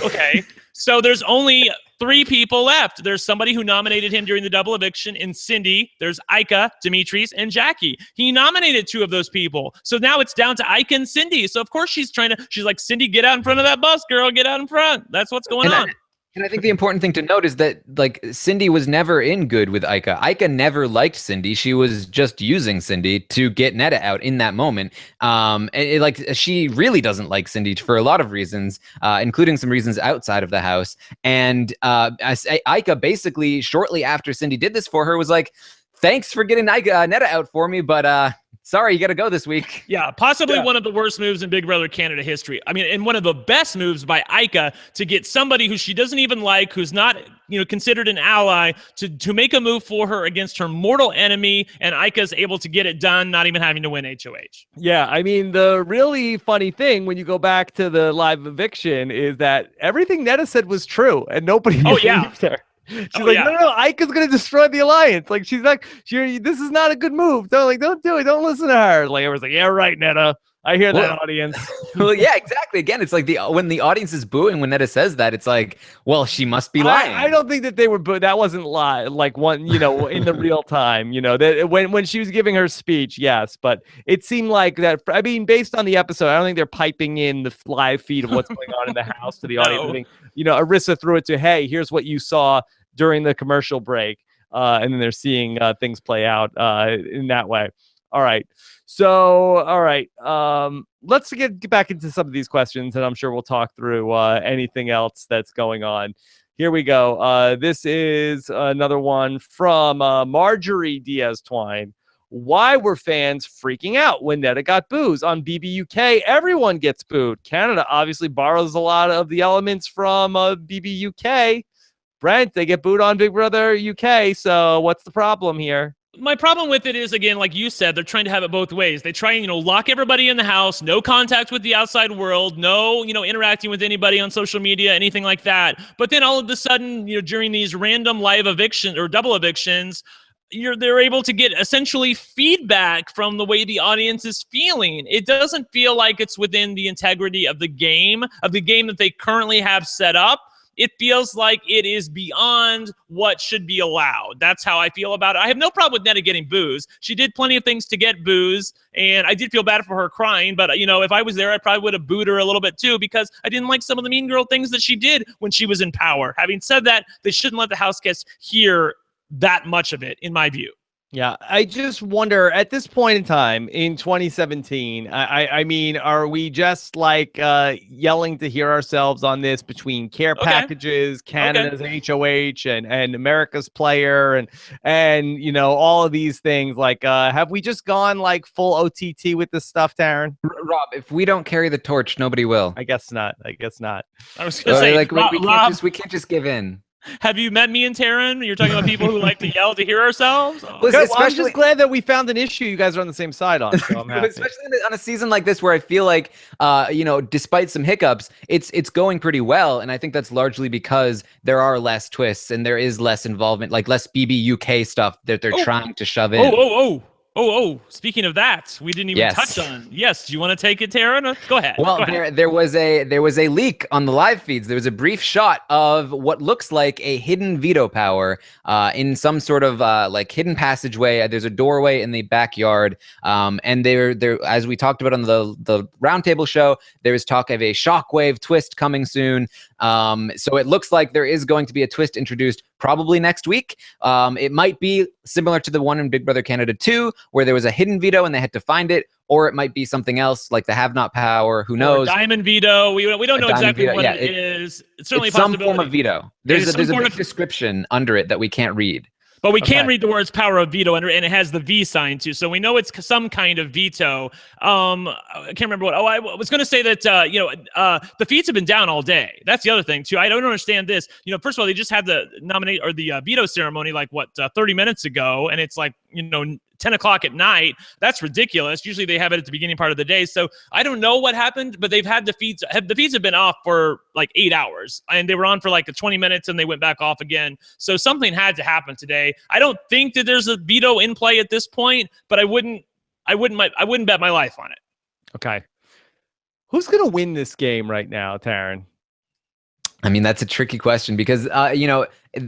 Okay. So there's only 3 people left. There's somebody who nominated him during the double eviction in Cindy. There's Aika, Demetrius, and Jackie. He nominated 2 of those people. So now it's down to Aika and Cindy. So of course she's like, Cindy, get out in front of that bus, girl. Get out in front. That's what's going on. And I think the important thing to note is that, like, Cindy was never in good with Aika. Aika never liked Cindy. She was just using Cindy to get Netta out in that moment. She really doesn't like Cindy for a lot of reasons, including some reasons outside of the house. And Aika basically, shortly after Cindy did this for her, was like, thanks for getting Netta out for me, but sorry, you got to go this week. Yeah, possibly one of the worst moves in Big Brother Canada history. I mean, and one of the best moves by Aika to get somebody who she doesn't even like, who's not, considered an ally, to make a move for her against her mortal enemy, and Aika's able to get it done, not even having to win HOH. Yeah, I mean, the really funny thing when you go back to the live eviction is that everything Netta said was true, and nobody believed her. She's no, Aika's going to destroy the alliance. Like, she's like, this is not a good move. Don't do it. Don't listen to her. Like, everyone's like, yeah, right, Netta. I hear that, audience. Well, yeah, exactly. Again, it's like when the audience is booing when Netta says that, it's like, well, she must be lying. I don't think that they were that wasn't like one, in the real time, that when she was giving her speech, yes, but it seemed like that. I mean, based on the episode, I don't think they're piping in the live feed of what's going on in the house to the audience. I think, Arissa threw it to, hey, here's what you saw during the commercial break, and then they're seeing things play out in that way. All right. So, all right. Let's get back into some of these questions, and I'm sure we'll talk through anything else that's going on. Here we go. This is another one from Marjorie Diaz-Twine. Why were fans freaking out when Netta got boos on BBUK? Everyone gets booed. Canada obviously borrows a lot of the elements from BBUK. Brent, they get booed on Big Brother UK, so what's the problem here? My problem with it is, again, like you said, they're trying to have it both ways. They try and, lock everybody in the house, no contact with the outside world, no, interacting with anybody on social media, anything like that. But then all of a sudden, during these random live evictions or double evictions, they're able to get essentially feedback from the way the audience is feeling. It doesn't feel like it's within the integrity of the game that they currently have set up. it feels like it is beyond what should be allowed. That's how I feel about it. I have no problem with Netta getting booze. She did plenty of things to get booze, and I did feel bad for her crying, but if I was there, I probably would have booed her a little bit too, because I didn't like some of the mean girl things that she did when she was in power. Having said that, they shouldn't let the house guests hear that much of it, in my view. Yeah, I just wonder at this point in time in 2017, I mean, are we just like yelling to hear ourselves on this between care packages, Canada's HOH and America's player and all of these things? Like, have we just gone like full OTT with this stuff, Taran? Rob, if we don't carry the torch, nobody will. I guess not. I was gonna say, like, we can't just give in. Have you met me and Taran? You're talking about people who like to yell to hear ourselves? Oh. Well, I'm just glad that we found an issue you guys are on the same side on. So I'm happy. Especially on a season like this where I feel like, despite some hiccups, it's going pretty well. And I think that's largely because there are less twists and there is less involvement, like less BBUK stuff that they're trying to shove in. Speaking of that, we didn't even touch on. Yes, do you want to take it, Taran? Go ahead. Well, there was a leak on the live feeds. There was a brief shot of what looks like a hidden veto power in some sort of like hidden passageway. There's a doorway in the backyard, and there, as we talked about on the roundtable show, there is talk of a shockwave twist coming soon. So it looks like there is going to be a twist introduced probably next week. It might be similar to the one in Big Brother Canada 2, where there was a hidden veto and they had to find it, or it might be something else like the have-not power. Who knows? Or diamond veto. We don't know exactly what it is. It's certainly it's a possibility. Some form of veto. There's a big description under it that we can't read. But we can read the words power of veto under, and it has the V sign too. So we know it's some kind of veto. I can't remember what. Oh, I was going to say that, the feeds have been down all day. That's the other thing too. I don't understand this. First of all, they just had the veto ceremony, 30 minutes ago. And it's 10 o'clock at night. That's ridiculous. Usually they have it at the beginning part of the day. So I don't know what happened, but they've had the feeds have been off for 8 hours, and they were on for 20 minutes and they went back off again. So something had to happen today. I don't think that there's a veto in play at this point, but I wouldn't bet my life on it. Okay. Who's going to win this game right now, Taran? I mean, that's a tricky question because,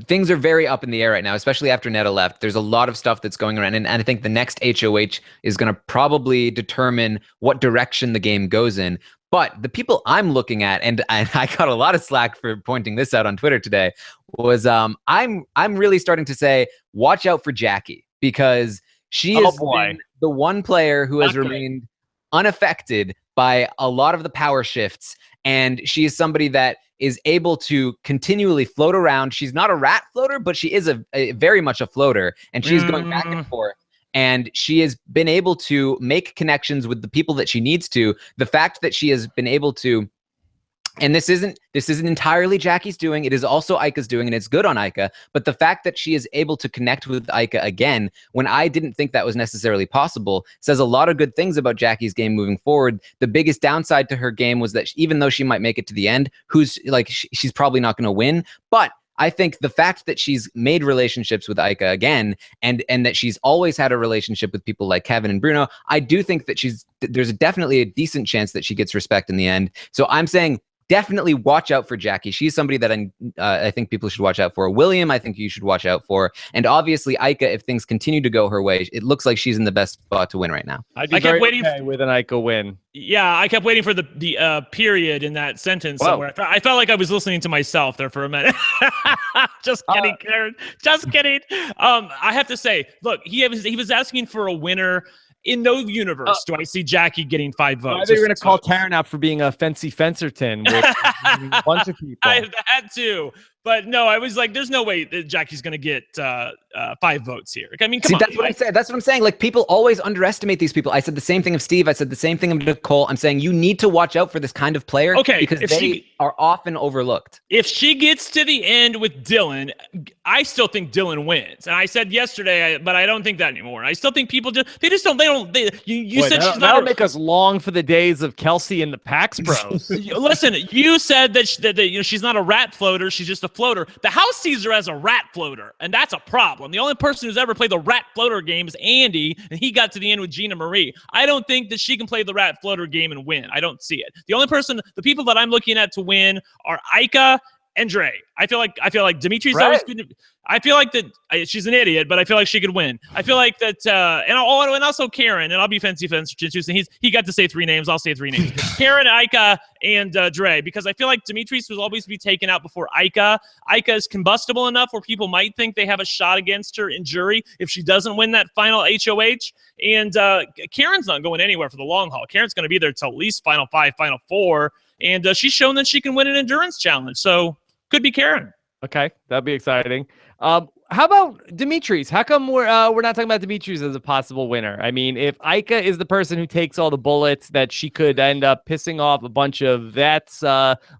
things are very up in the air right now, especially after Netta left. There's a lot of stuff that's going around. And I think the next HOH is going to probably determine what direction the game goes in. But the people I'm looking at, and I got a lot of slack for pointing this out on Twitter today, was I'm really starting to say, watch out for Jackie, because she is the one player who has remained unaffected by a lot of the power shifts. And she is somebody that is able to continually float around. She's not a rat floater, but she is a very much a floater, and she's going back and forth. And she has been able to make connections with the people that she needs to. The fact that she has been able to, and this isn't entirely Jackie's doing, it is also Aika's doing, and it's good on Aika. But the fact that she is able to connect with Aika again, when I didn't think that was necessarily possible, says a lot of good things about Jackie's game moving forward. The biggest downside to her game was that even though she might make it to the end, she's probably not going to win. But I think the fact that she's made relationships with Aika again, and that she's always had a relationship with people like Kevin and Bruno, I do think that there's definitely a decent chance that she gets respect in the end. So I'm saying, definitely watch out for Jackie. She's somebody that I think people should watch out for. William, I think you should watch out for. And obviously, Aika, if things continue to go her way, it looks like she's in the best spot to win right now. I kept waiting with an Aika win. Yeah, I kept waiting for the period in that sentence somewhere. I felt like I was listening to myself there for a minute. Just kidding, Karen. Just kidding. I have to say, look, he was asking for a winner. In no universe do I see Jackie getting 5 votes. I thought you were going to call Taran out for being a fancy fencerton with a bunch of people. I had to. But no, I was like, there's no way that Jackie's going to get 5 votes here. I mean, come on. That's what I said. That's what I'm saying. Like, people always underestimate these people. I said the same thing of Steve. I said the same thing of Nicole. I'm saying you need to watch out for this kind of player because they are often overlooked. If she gets to the end with Dylan, I still think Dylan wins. And I said yesterday, but I don't think that anymore. I still think people said she's not. That'll make us long for the days of Kelsey and the Pax Bros. Listen, you said that she's not a rat floater. She's just a floater. The house sees her as a rat floater, and that's a problem. The only person who's ever played the rat floater game is Andy, and he got to the end with Gina Marie. I don't think that she can play the rat floater game and win. I don't see it. The people that I'm looking at to win are Aika and Dre. I feel like Demetrius Right. always good. I feel like that she's an idiot, but I feel like she could win. I feel like that, and also Karen, and I'll be fancy for instance, and he got to say 3 names. I'll say 3 names: Karen, Aika, and Dre, because I feel like Demetrius will always be taken out before Aika. Aika is combustible enough where people might think they have a shot against her in jury if she doesn't win that final HOH. And Karen's not going anywhere for the long haul. Karen's going to be there till at least final 5, final 4, and she's shown that she can win an endurance challenge. So could be Karen. Okay, that'd be exciting. How about Demetrius? How come we're not talking about Demetrius as a possible winner? I mean, if Aika is the person who takes all the bullets, that she could end up pissing off a bunch of vets,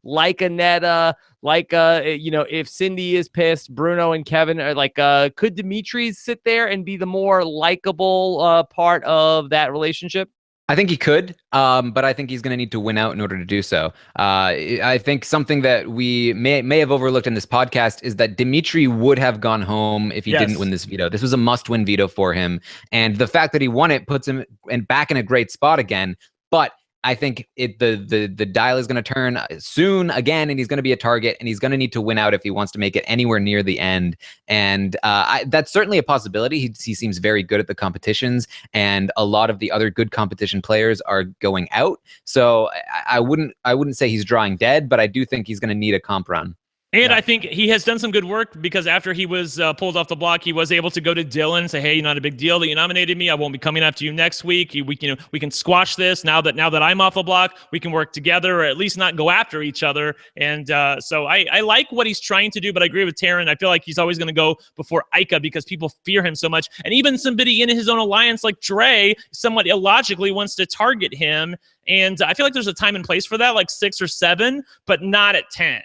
like a Netta, like if Cindy is pissed, Bruno and Kevin are like, could Demetrius sit there and be the more likable part of that relationship? I think he could, but I think he's going to need to win out in order to do so. I think something that we may have overlooked in this podcast is that Dimitri would have gone home if he didn't win this veto. This was a must-win veto for him, and the fact that he won it puts him back in a great spot again. But I think the dial is going to turn soon again, and he's going to be a target, and he's going to need to win out if he wants to make it anywhere near the end. And that's certainly a possibility. He seems very good at the competitions, and a lot of the other good competition players are going out. So I wouldn't say he's drawing dead, but I do think he's going to need a comp run. And I think he has done some good work, because after he was pulled off the block, he was able to go to Dylan and say, "Hey, not a big deal that you nominated me. I won't be coming after you next week. We can squash this now that I'm off the block. We can work together, or at least not go after each other." And so I like what he's trying to do, but I agree with Taran. I feel like he's always going to go before Aika because people fear him so much, and even somebody in his own alliance like Dre, somewhat illogically, wants to target him. And I feel like there's a time and place for that, like 6 or 7, but not at 10.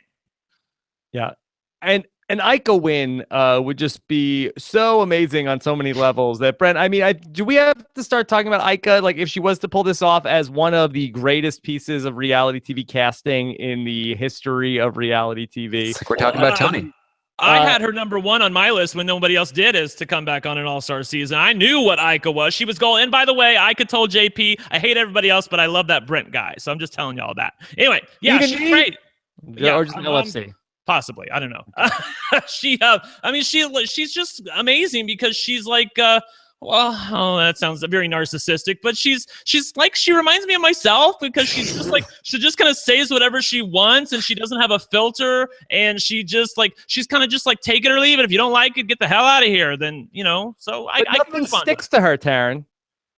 Yeah. And an Aika win would just be so amazing on so many levels that, Brent, I mean, do we have to start talking about Aika? Like, if she was to pull this off as one of the greatest pieces of reality TV casting in the history of reality TV. It's like we're talking about Tony. I had her number 1 on my list when nobody else did, is to come back on an all-star season. I knew what Aika was. She was gold. And by the way, Aika told JP, I hate everybody else, but I love that Brent guy. So I'm just telling you all that. Anyway, yeah, she's great. Yeah, or just LFC. Possibly, I don't know. She's just amazing, because she's like, that sounds very narcissistic, but she's like, she reminds me of myself, because she's just like, she just kind of says whatever she wants, and she doesn't have a filter, and she's kind of just like, take it or leave it. If you don't like it, get the hell out of here. Then, so I nothing sticks to her, Taran.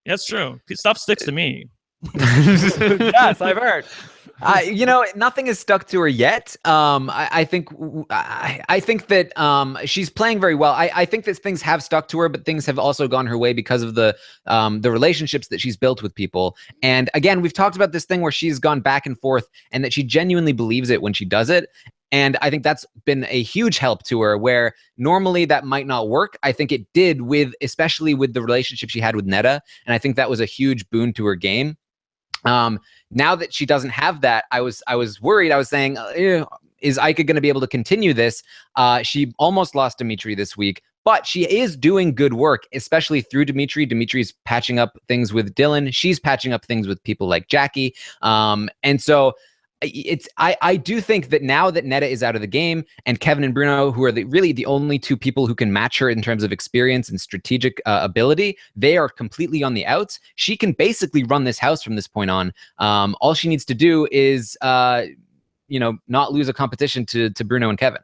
That's true. Stuff sticks to me. Yes, I've heard. Nothing is stuck to her yet. I think that she's playing very well. I think that things have stuck to her, but things have also gone her way because of the relationships that she's built with people. And again, we've talked about this thing where she's gone back and forth, and that she genuinely believes it when she does it. And I think that's been a huge help to her, where normally that might not work. I think it did, especially with the relationship she had with Netta. And I think that was a huge boon to her game. Now that she doesn't have that, I was worried. I was saying, is Aika going to be able to continue this? She almost lost Dimitri this week, but she is doing good work, especially through Dimitri. Dimitri's patching up things with Dylan. She's patching up things with people like Jackie. And so I do think that now that Netta is out of the game, and Kevin and Bruno, who are really the only 2 people who can match her in terms of experience and strategic ability, they are completely on the outs. She can basically run this house from this point on. All she needs to do is, not lose a competition to Bruno and Kevin.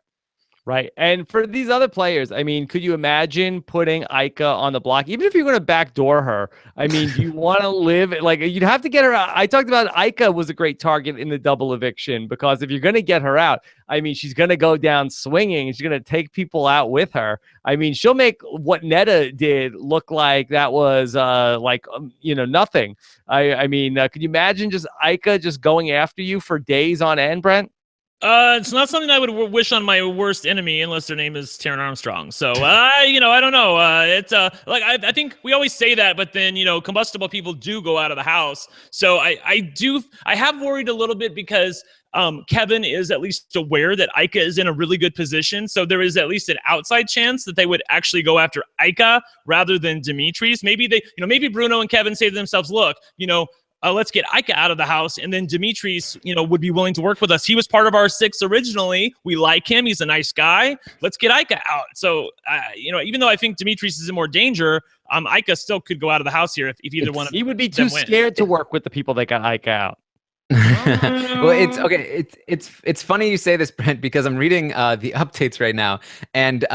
Right. And for these other players, I mean, could you imagine putting Aika on the block, even if you're going to backdoor her? I mean, do you want to live like, you'd have to get her out. I talked about Aika was a great target in the double eviction, because if you're going to get her out, I mean, she's going to go down swinging. She's going to take people out with her. I mean, she'll make what Netta did look like that was nothing. I mean, could you imagine just Aika just going after you for days on end, Brent? It's not something I would wish on my worst enemy, unless their name is Taran Armstrong. So, I don't know. It's like, I think we always say that, but then, combustible people do go out of the house. So I have worried a little bit, because Kevin is at least aware that Aika is in a really good position. So there is at least an outside chance that they would actually go after Aika rather than Demetrius. Maybe maybe Bruno and Kevin say to themselves, look, let's get Aika out of the house, and then Demetrius, would be willing to work with us. He was part of our 6 originally. We like him. He's a nice guy. Let's get Aika out. So, even though I think Demetrius is in more danger, Aika still could go out of the house here if either one of them. He would be too scared to work with the people that got Aika out. Well, it's okay. It's funny you say this, Brent, because I'm reading the updates right now, and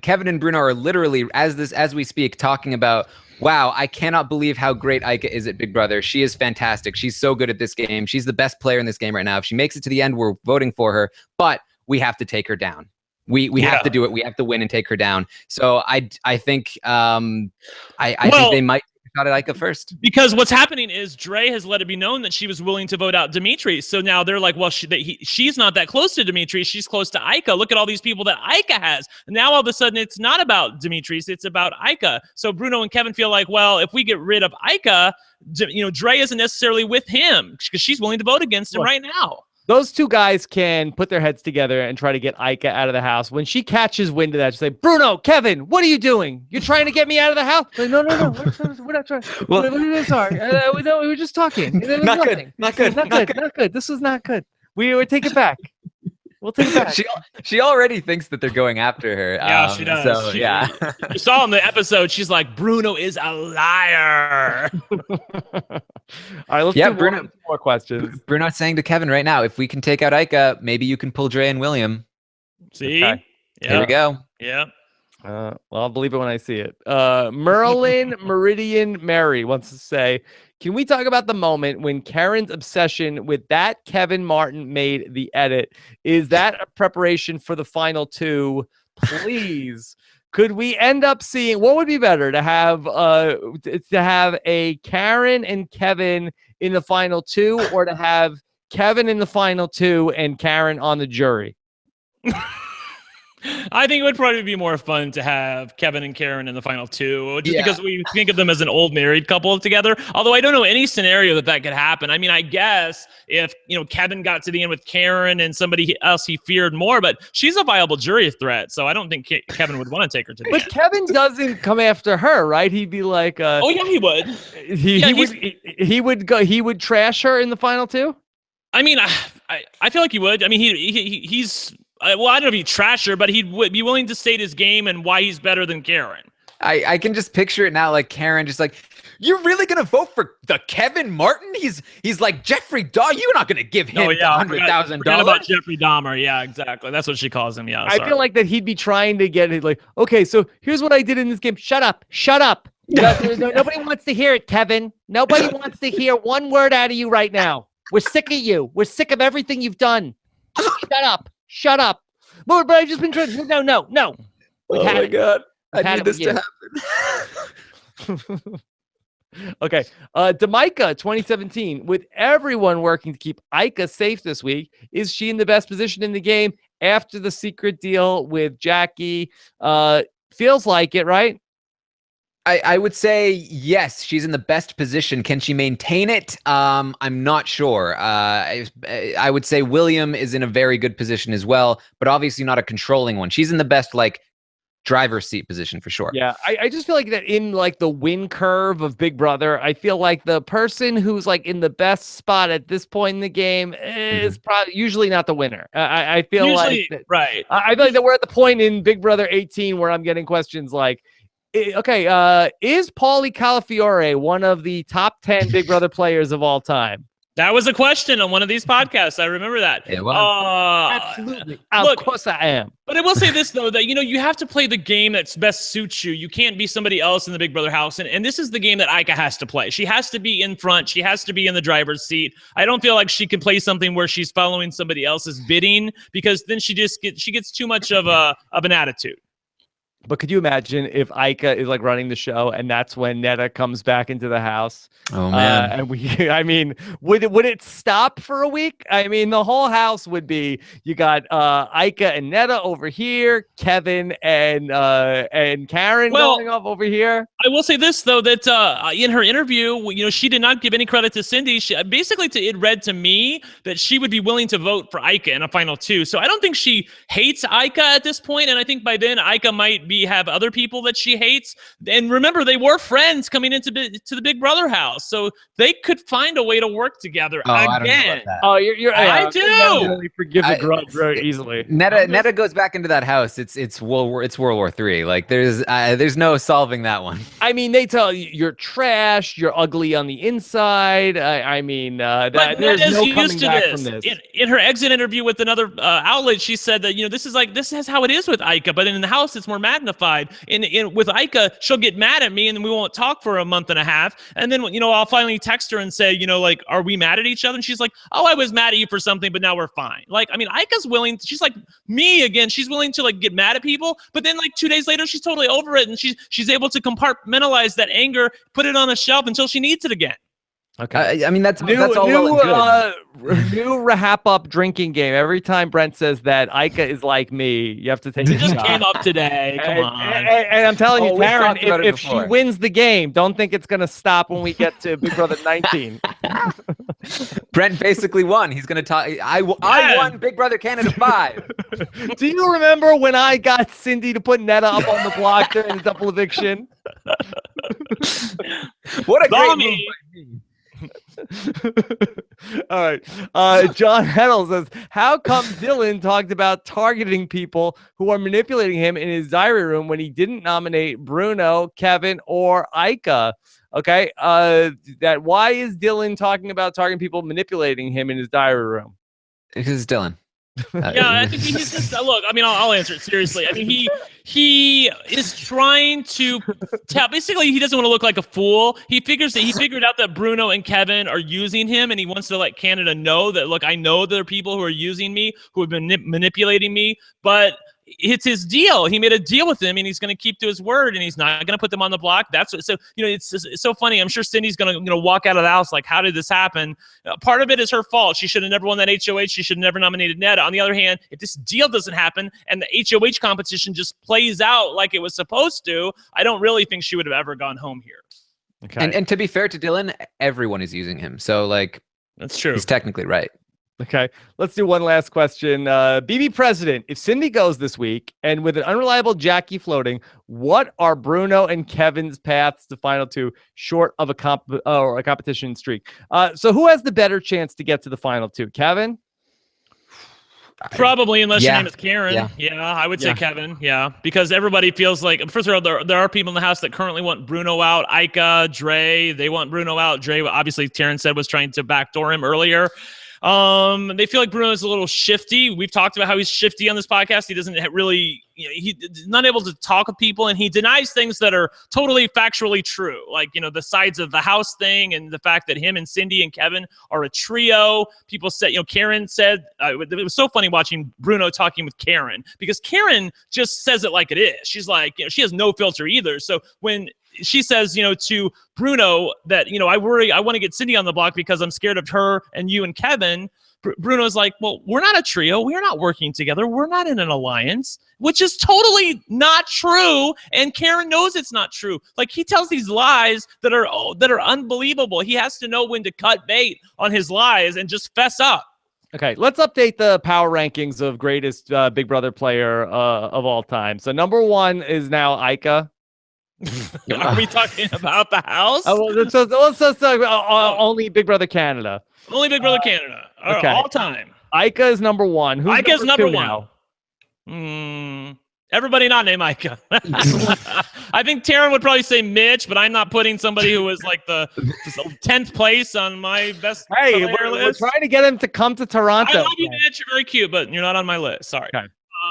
Kevin and Bruno are literally as we speak talking about, wow, I cannot believe how great Aika is at Big Brother. She is fantastic. She's so good at this game. She's the best player in this game right now. If she makes it to the end, we're voting for her, but we have to take her down. We have to do it. We have to win and take her down. So I think I think they might shot at Aika first. Because what's happening is Dre has let it be known that she was willing to vote out Demetrius. So now they're like, well, she's not that close to Demetrius. She's close to Aika. Look at all these people that Aika has. And now all of a sudden it's not about Demetrius. It's about Aika. So Bruno and Kevin feel like, well, if we get rid of Aika, Dre isn't necessarily with him because she's willing to vote against him right now. Those two guys can put their heads together and try to get Aika out of the house. When she catches wind of that, she'll say, Bruno, Kevin, what are you doing? You're trying to get me out of the house? Like, no. We're not trying. Well, sorry. We were just talking. Not good. Not good. This is not good. We would take it back. We'll take it back. She already thinks that they're going after her. Yeah, she does. So, yeah. You saw in the episode, she's like, Bruno is a liar. All right, let's do more questions. Bruno's saying to Kevin right now, if we can take out Aika, maybe you can pull Dre and William. See? Okay. Yeah. Here we go. Yeah. Well, I'll believe it when I see it. Merlin Meridian Mary wants to say, can we talk about the moment when Karen's obsession with that Kevin Martin made the edit? Is that a preparation for the final 2? Please. Could we end up seeing, what would be better, to have a Karen and Kevin in the final 2, or to have Kevin in the final 2 and Karen on the jury? I think it would probably be more fun to have Kevin and Karen in the final 2, just because we think of them as an old married couple together. Although I don't know any scenario that could happen. I mean, I guess if Kevin got to the end with Karen and somebody else he feared more, but she's a viable jury threat, so I don't think Kevin would want to take her to the end. But Kevin doesn't come after her, right? He'd be like, oh yeah, he would. He would trash her in the final 2. I mean, I feel like he would. I mean, he's. Well, I don't know if he'd trash her, but he'd be willing to state his game and why he's better than Karen. I can just picture it now, like Karen just like, you're really gonna vote for the Kevin Martin? He's like Jeffrey Dahmer. You're not gonna give him $100,000. Forget about Jeffrey Dahmer. Yeah, exactly. That's what she calls him. Yeah, I feel like that he'd be trying to get it. Like, okay, so here's what I did in this game. Shut up. Nobody wants to hear it, Kevin. Nobody wants to hear one word out of you right now. We're sick of you. We're sick of everything you've done. Shut up. But I've just been trying to... No. Oh my God. I need this to happen. Okay. Demika 2017. With everyone working to keep Aika safe this week, is she in the best position in the game after the secret deal with Jackie? Feels like it, right? I would say yes, she's in the best position. Can she maintain it? I'm not sure. I would say William is in a very good position as well, but obviously not a controlling one. She's in the best driver's seat position for sure. Yeah, I just feel like that in the win curve of Big Brother, I feel like the person who's in the best spot at this point in the game is probably usually not the winner. I feel usually, right. I feel like that we're at the point in Big Brother 18 where I'm getting questions like, okay, is Paulie Calafiore one of the top 10 Big Brother players of all time? That was a question on one of these podcasts. I remember that. It was. Absolutely. Of course I am. But I will say this, though, that, you have to play the game that's best suits you. You can't be somebody else in the Big Brother house. And this is the game that Aika has to play. She has to be in front. She has to be in the driver's seat. I don't feel like she can play something where she's following somebody else's bidding, because then she gets too much of an attitude. But could you imagine if Aika is running the show and that's when Netta comes back into the house? Oh man. And would it stop for a week? I mean, the whole house would be, you got Aika and Netta over here, Kevin and Karen going off over here. I will say this, though, that in her interview, she did not give any credit to Cindy. It read to me that she would be willing to vote for Aika in a final 2. So I don't think she hates Aika at this point, and I think by then Aika might be maybe have other people that she hates. And remember, they were friends coming into to the Big Brother house, so they could find a way to work together I don't know again. about that. Oh, you're I do. really forgive the grudge very easily. Netta goes back into that house. It's World War III. Like there's no solving that one. I mean, they tell you you're trash, you're ugly on the inside. There's no coming back from this. In her exit interview with another outlet, she said that this is how it is with Aika, but in the house it's more magnified. With Aika, she'll get mad at me and then we won't talk for a month and a half, and then I'll finally text her and say, like, are we mad at each other? And she's like, oh, I was mad at you for something, but now we're fine. Like, I mean, Aika's willing. She's like me again. She's willing to like get mad at people, but then like 2 days later, she's totally over it, and she's able to compartmentalize that anger, put it on a shelf until she needs it again. Okay. I mean, that's all new well and good. New RHAP-up drinking game. Every time Brent says that Aika is like me, you have to take a just shot. came up today. Come on. And I'm telling you, Taran, if she before. wins the game, don't think it's going to stop when we get to Big Brother 19. Brent basically won. He's going to talk. I won Big Brother Canada 5. Do you remember when I got Cindy to put Netta up on the block during the double eviction? What a great move. All right. John Heddle says, how come Dylan talked about targeting people who are manipulating him in his diary room when he didn't nominate Bruno, Kevin, or Aika? Okay. Why is Dylan talking about targeting people manipulating him in his diary room? Because it's Dylan. Yeah, I think he's just look. I mean, I'll answer it seriously. I mean, he is trying to tell. Basically, he doesn't want to look like a fool. He figured out that Bruno and Kevin are using him, and he wants to let Canada know that look, I know there are people who are using me, who have been manipulating me, but it's his deal. He made a deal with him, and he's going to keep to his word, and he's not going to put them on the block. That's what, so it's so funny. I'm sure Cindy's going to walk out of the house like, how did this happen? Part of it is her fault. She should have never won that HOH. She should have never nominated Netta. On the other hand, if this deal doesn't happen and the HOH competition just plays out like it was supposed to, I don't really think she would have ever gone home here. Okay. And to be fair to Dylan, everyone is using him, so like that's true. He's technically right. Okay, let's do one last question. BB President, if Cindy goes this week and with an unreliable Jackie floating, what are Bruno and Kevin's paths to final two short of a competition streak? So who has the better chance to get to the final two? Kevin? Probably, unless your name is Karen. Yeah, I would say Kevin. Yeah, because everybody feels like, first of all, there are people in the house that currently want Bruno out. Aika, Dre, they want Bruno out. Dre, obviously, Taran said was trying to backdoor him earlier. They feel like Bruno is a little shifty. We've talked about how he's shifty on this podcast. He doesn't really, he's not able to talk with people, and he denies things that are totally factually true. Like, the sides of the house thing and the fact that him and Cindy and Kevin are a trio. People said, Karen said, it was so funny watching Bruno talking with Karen, because Karen just says it like it is. She's like, she has no filter either. So when she says, to Bruno that, I want to get Cindy on the block because I'm scared of her and you and Kevin. Bruno's like, well, we're not a trio. We're not working together. We're not in an alliance, which is totally not true. And Karen knows it's not true. Like, he tells these lies that are unbelievable. He has to know when to cut bait on his lies and just fess up. Okay, let's update the power rankings of greatest Big Brother player of all time. So number 1 is now Aika. Are we talking about the house? Let's talk about only Big Brother Canada. Only Big Brother Canada. Okay. All time. Aika is number 1. Who's Aika's number 1 now? Everybody not named Aika. I think Taran would probably say Mitch, but I'm not putting somebody who was like the 10th place on my best player list. We're trying to get him to come to Toronto. I love you, Mitch. You're very cute, but you're not on my list. Sorry. Okay.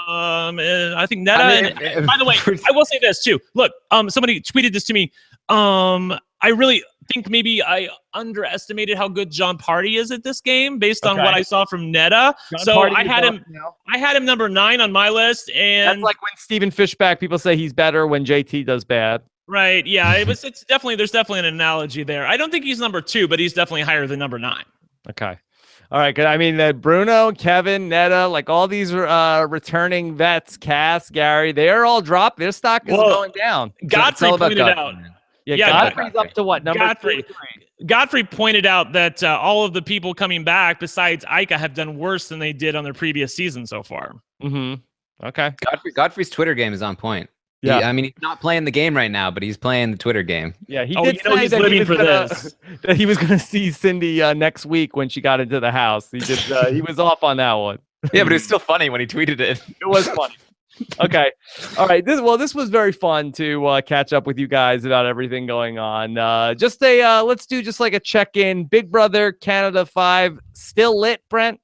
I think Netta. And by the way, I will say this too. Look, somebody tweeted this to me. I really think maybe I underestimated how good John Party is at this game based on what I saw from Netta. I had him number 9 on my list, and that's like when Stephen Fishback, people say he's better when JT does bad. Right? Yeah, there's definitely an analogy there. I don't think he's number 2, but he's definitely higher than number 9. Okay. All right, good. I mean, Bruno, Kevin, Netta, like all these returning vets, Cass, Gary, they're all dropped. Their stock is going down. Godfrey pointed out. Godfrey's up to what? Number 3? Godfrey pointed out that all of the people coming back besides Aika have done worse than they did on their previous season so far. Mm-hmm. Okay. Godfrey's Twitter game is on point. Yeah. I mean, he's not playing the game right now, but he's playing the Twitter game. Yeah, he Oh, did you know say he's that living was for gonna, this. that he was going to see Cindy next week when she got into the house. He just he was off on that one. Yeah, but it was still funny when he tweeted it. It was funny. Okay. All right. This was very fun to catch up with you guys about everything going on. Let's do just like a check-in. Big Brother Canada 5 still lit, Brent?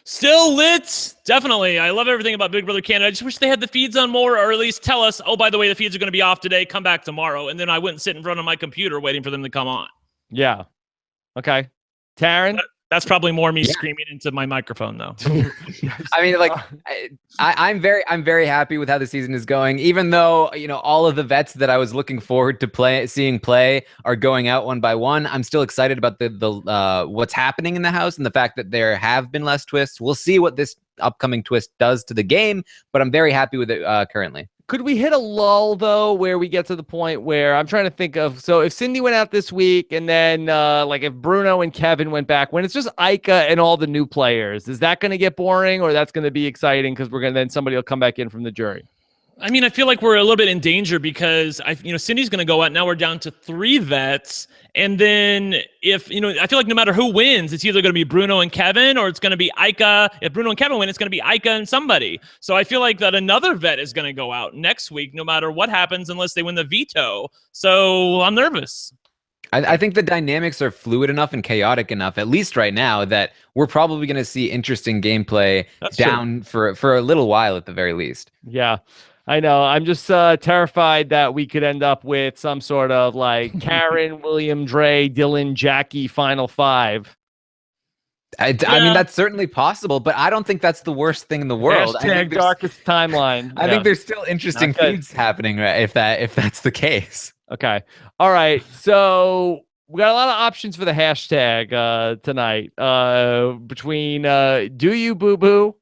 Still lit. Definitely. I love everything about Big Brother Canada. I just wish they had the feeds on more, or at least tell us, oh, by the way, the feeds are going to be off today. Come back tomorrow. And then I wouldn't sit in front of my computer waiting for them to come on. Yeah. Okay. Taryn? That's probably more me screaming into my microphone, though. I mean, like, I'm very happy with how the season is going. Even though, you know, all of the vets that I was looking forward to seeing play are going out one by one, I'm still excited about the what's happening in the house and the fact that there have been less twists. We'll see what this upcoming twist does to the game, but I'm very happy with it currently. Could we hit a lull, though, where we get to the point where I'm trying to think of, so if Cindy went out this week and then like if Bruno and Kevin went back, when it's just Aika and all the new players, is that going to get boring or that's going to be exciting because then somebody will come back in from the jury? I mean, I feel like we're a little bit in danger because Cindy's going to go out. Now we're down to 3 vets. And then I feel like no matter who wins, it's either going to be Bruno and Kevin or it's going to be Aika. If Bruno and Kevin win, it's going to be Aika and somebody. So I feel like that another vet is going to go out next week, no matter what happens, unless they win the veto. So I'm nervous. I think the dynamics are fluid enough and chaotic enough, at least right now, that we're probably going to see interesting gameplay down for a little while at the very least. Yeah. I know. I'm just terrified that we could end up with some sort of like Karen, William, Dre, Dylan, Jackie, Final 5. I mean, that's certainly possible, but I don't think that's the worst thing in the world. Hashtag darkest timeline. I think there's still interesting feeds happening, right? If that's the case. Okay. All right. So we got a lot of options for the hashtag tonight. Between Do You Boo Boo,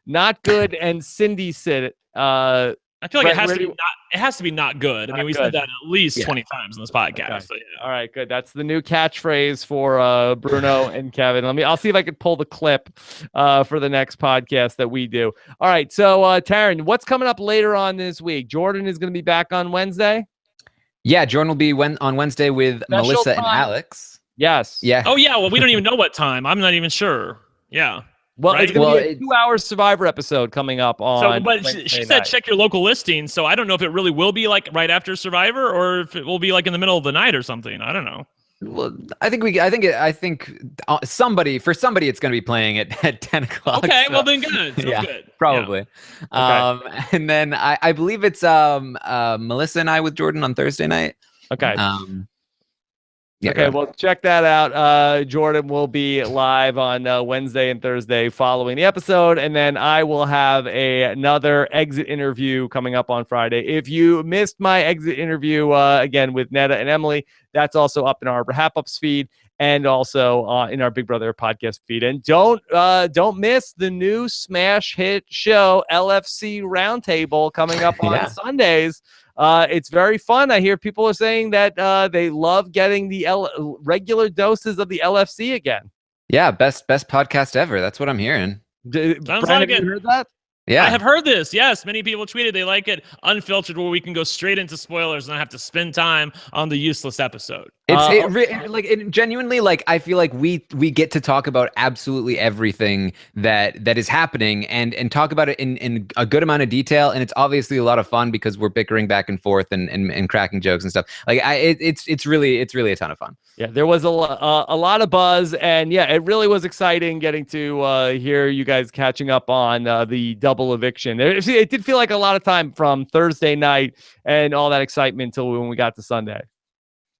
Not Good, and Cindy Sit. I feel like it has to be not good. I mean, we said that at least 20 times in this podcast. Okay. So, yeah. All right, good. That's the new catchphrase for Bruno and Kevin. I'll see if I can pull the clip for the next podcast that we do. All right, so Taran, what's coming up later on this week? Jordan is going to be back on Wednesday. Yeah, Jordan will be on Wednesday with Special Melissa time. and Alex. Yes. Yeah. Oh yeah. Well, we don't even know what time. I'm not even sure. Yeah. Well, right? it's going to be a 2-hour Survivor episode coming up on. So, but she said check your local listing. So I don't know if it really will be like right after Survivor or if it will be like in the middle of the night or something. I don't know. Well, I think somebody it's going to be playing at 10 o'clock. Okay, so, well then good. So yeah, good. probably. Yeah. And then I believe it's Melissa and I with Jordan on Thursday night. Okay. Yeah, okay, well, check that out. Jordan will be live on Wednesday and Thursday following the episode, and then I will have another exit interview coming up on Friday. If you missed my exit interview, again, with Netta and Emily, that's also up in our RHAP-ups feed and also in our Big Brother podcast feed. And don't miss the new smash hit show, LFC Roundtable, coming up on Sundays. It's very fun. I hear people are saying that they love getting the regular doses of the LFC again. Yeah, best podcast ever. That's what I'm hearing. Sounds Brian, like have it. you heard that? Yeah, I have heard this. Yes, many people tweeted they like it unfiltered, where we can go straight into spoilers and not have to spend time on the useless episode. Genuinely, like, I feel like we get to talk about absolutely everything that is happening and talk about it in a good amount of detail, and it's obviously a lot of fun because we're bickering back and forth and cracking jokes and stuff. Like, it's really a ton of fun. Yeah, there was a lot of buzz, and yeah, it really was exciting getting to hear you guys catching up on the double eviction. It did feel like a lot of time from Thursday night and all that excitement until when we got to Sunday.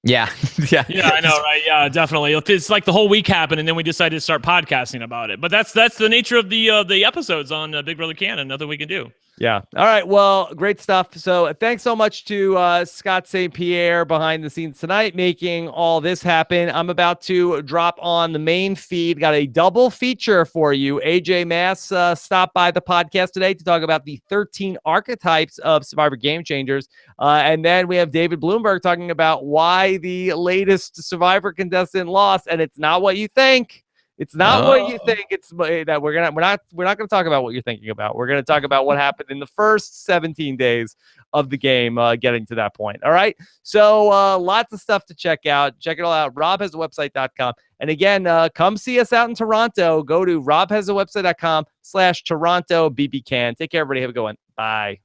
Yeah. Yeah, I know, right? Yeah, definitely. It's like the whole week happened, and then we decided to start podcasting about it. But that's the nature of the episodes on Big Brother Canada. Nothing we can do. Yeah. All right. Well, great stuff. So thanks so much to Scott St. Pierre behind the scenes tonight, making all this happen. I'm about to drop on the main feed. Got a double feature for you. AJ Mass stopped by the podcast today to talk about the 13 archetypes of Survivor Game Changers. And then we have David Bloomberg talking about why the latest Survivor contestant lost. And it's not what you think. It's not what you think. It's that we're not going to talk about what you're thinking about. We're going to talk about what happened in the first 17 days of the game, getting to that point. All right. So lots of stuff to check out. Check it all out. RobHasAWebsite.com. And again, come see us out in Toronto. Go to RobHasAWebsite.com/Toronto BB Can. Take care, everybody. Have a good one. Bye.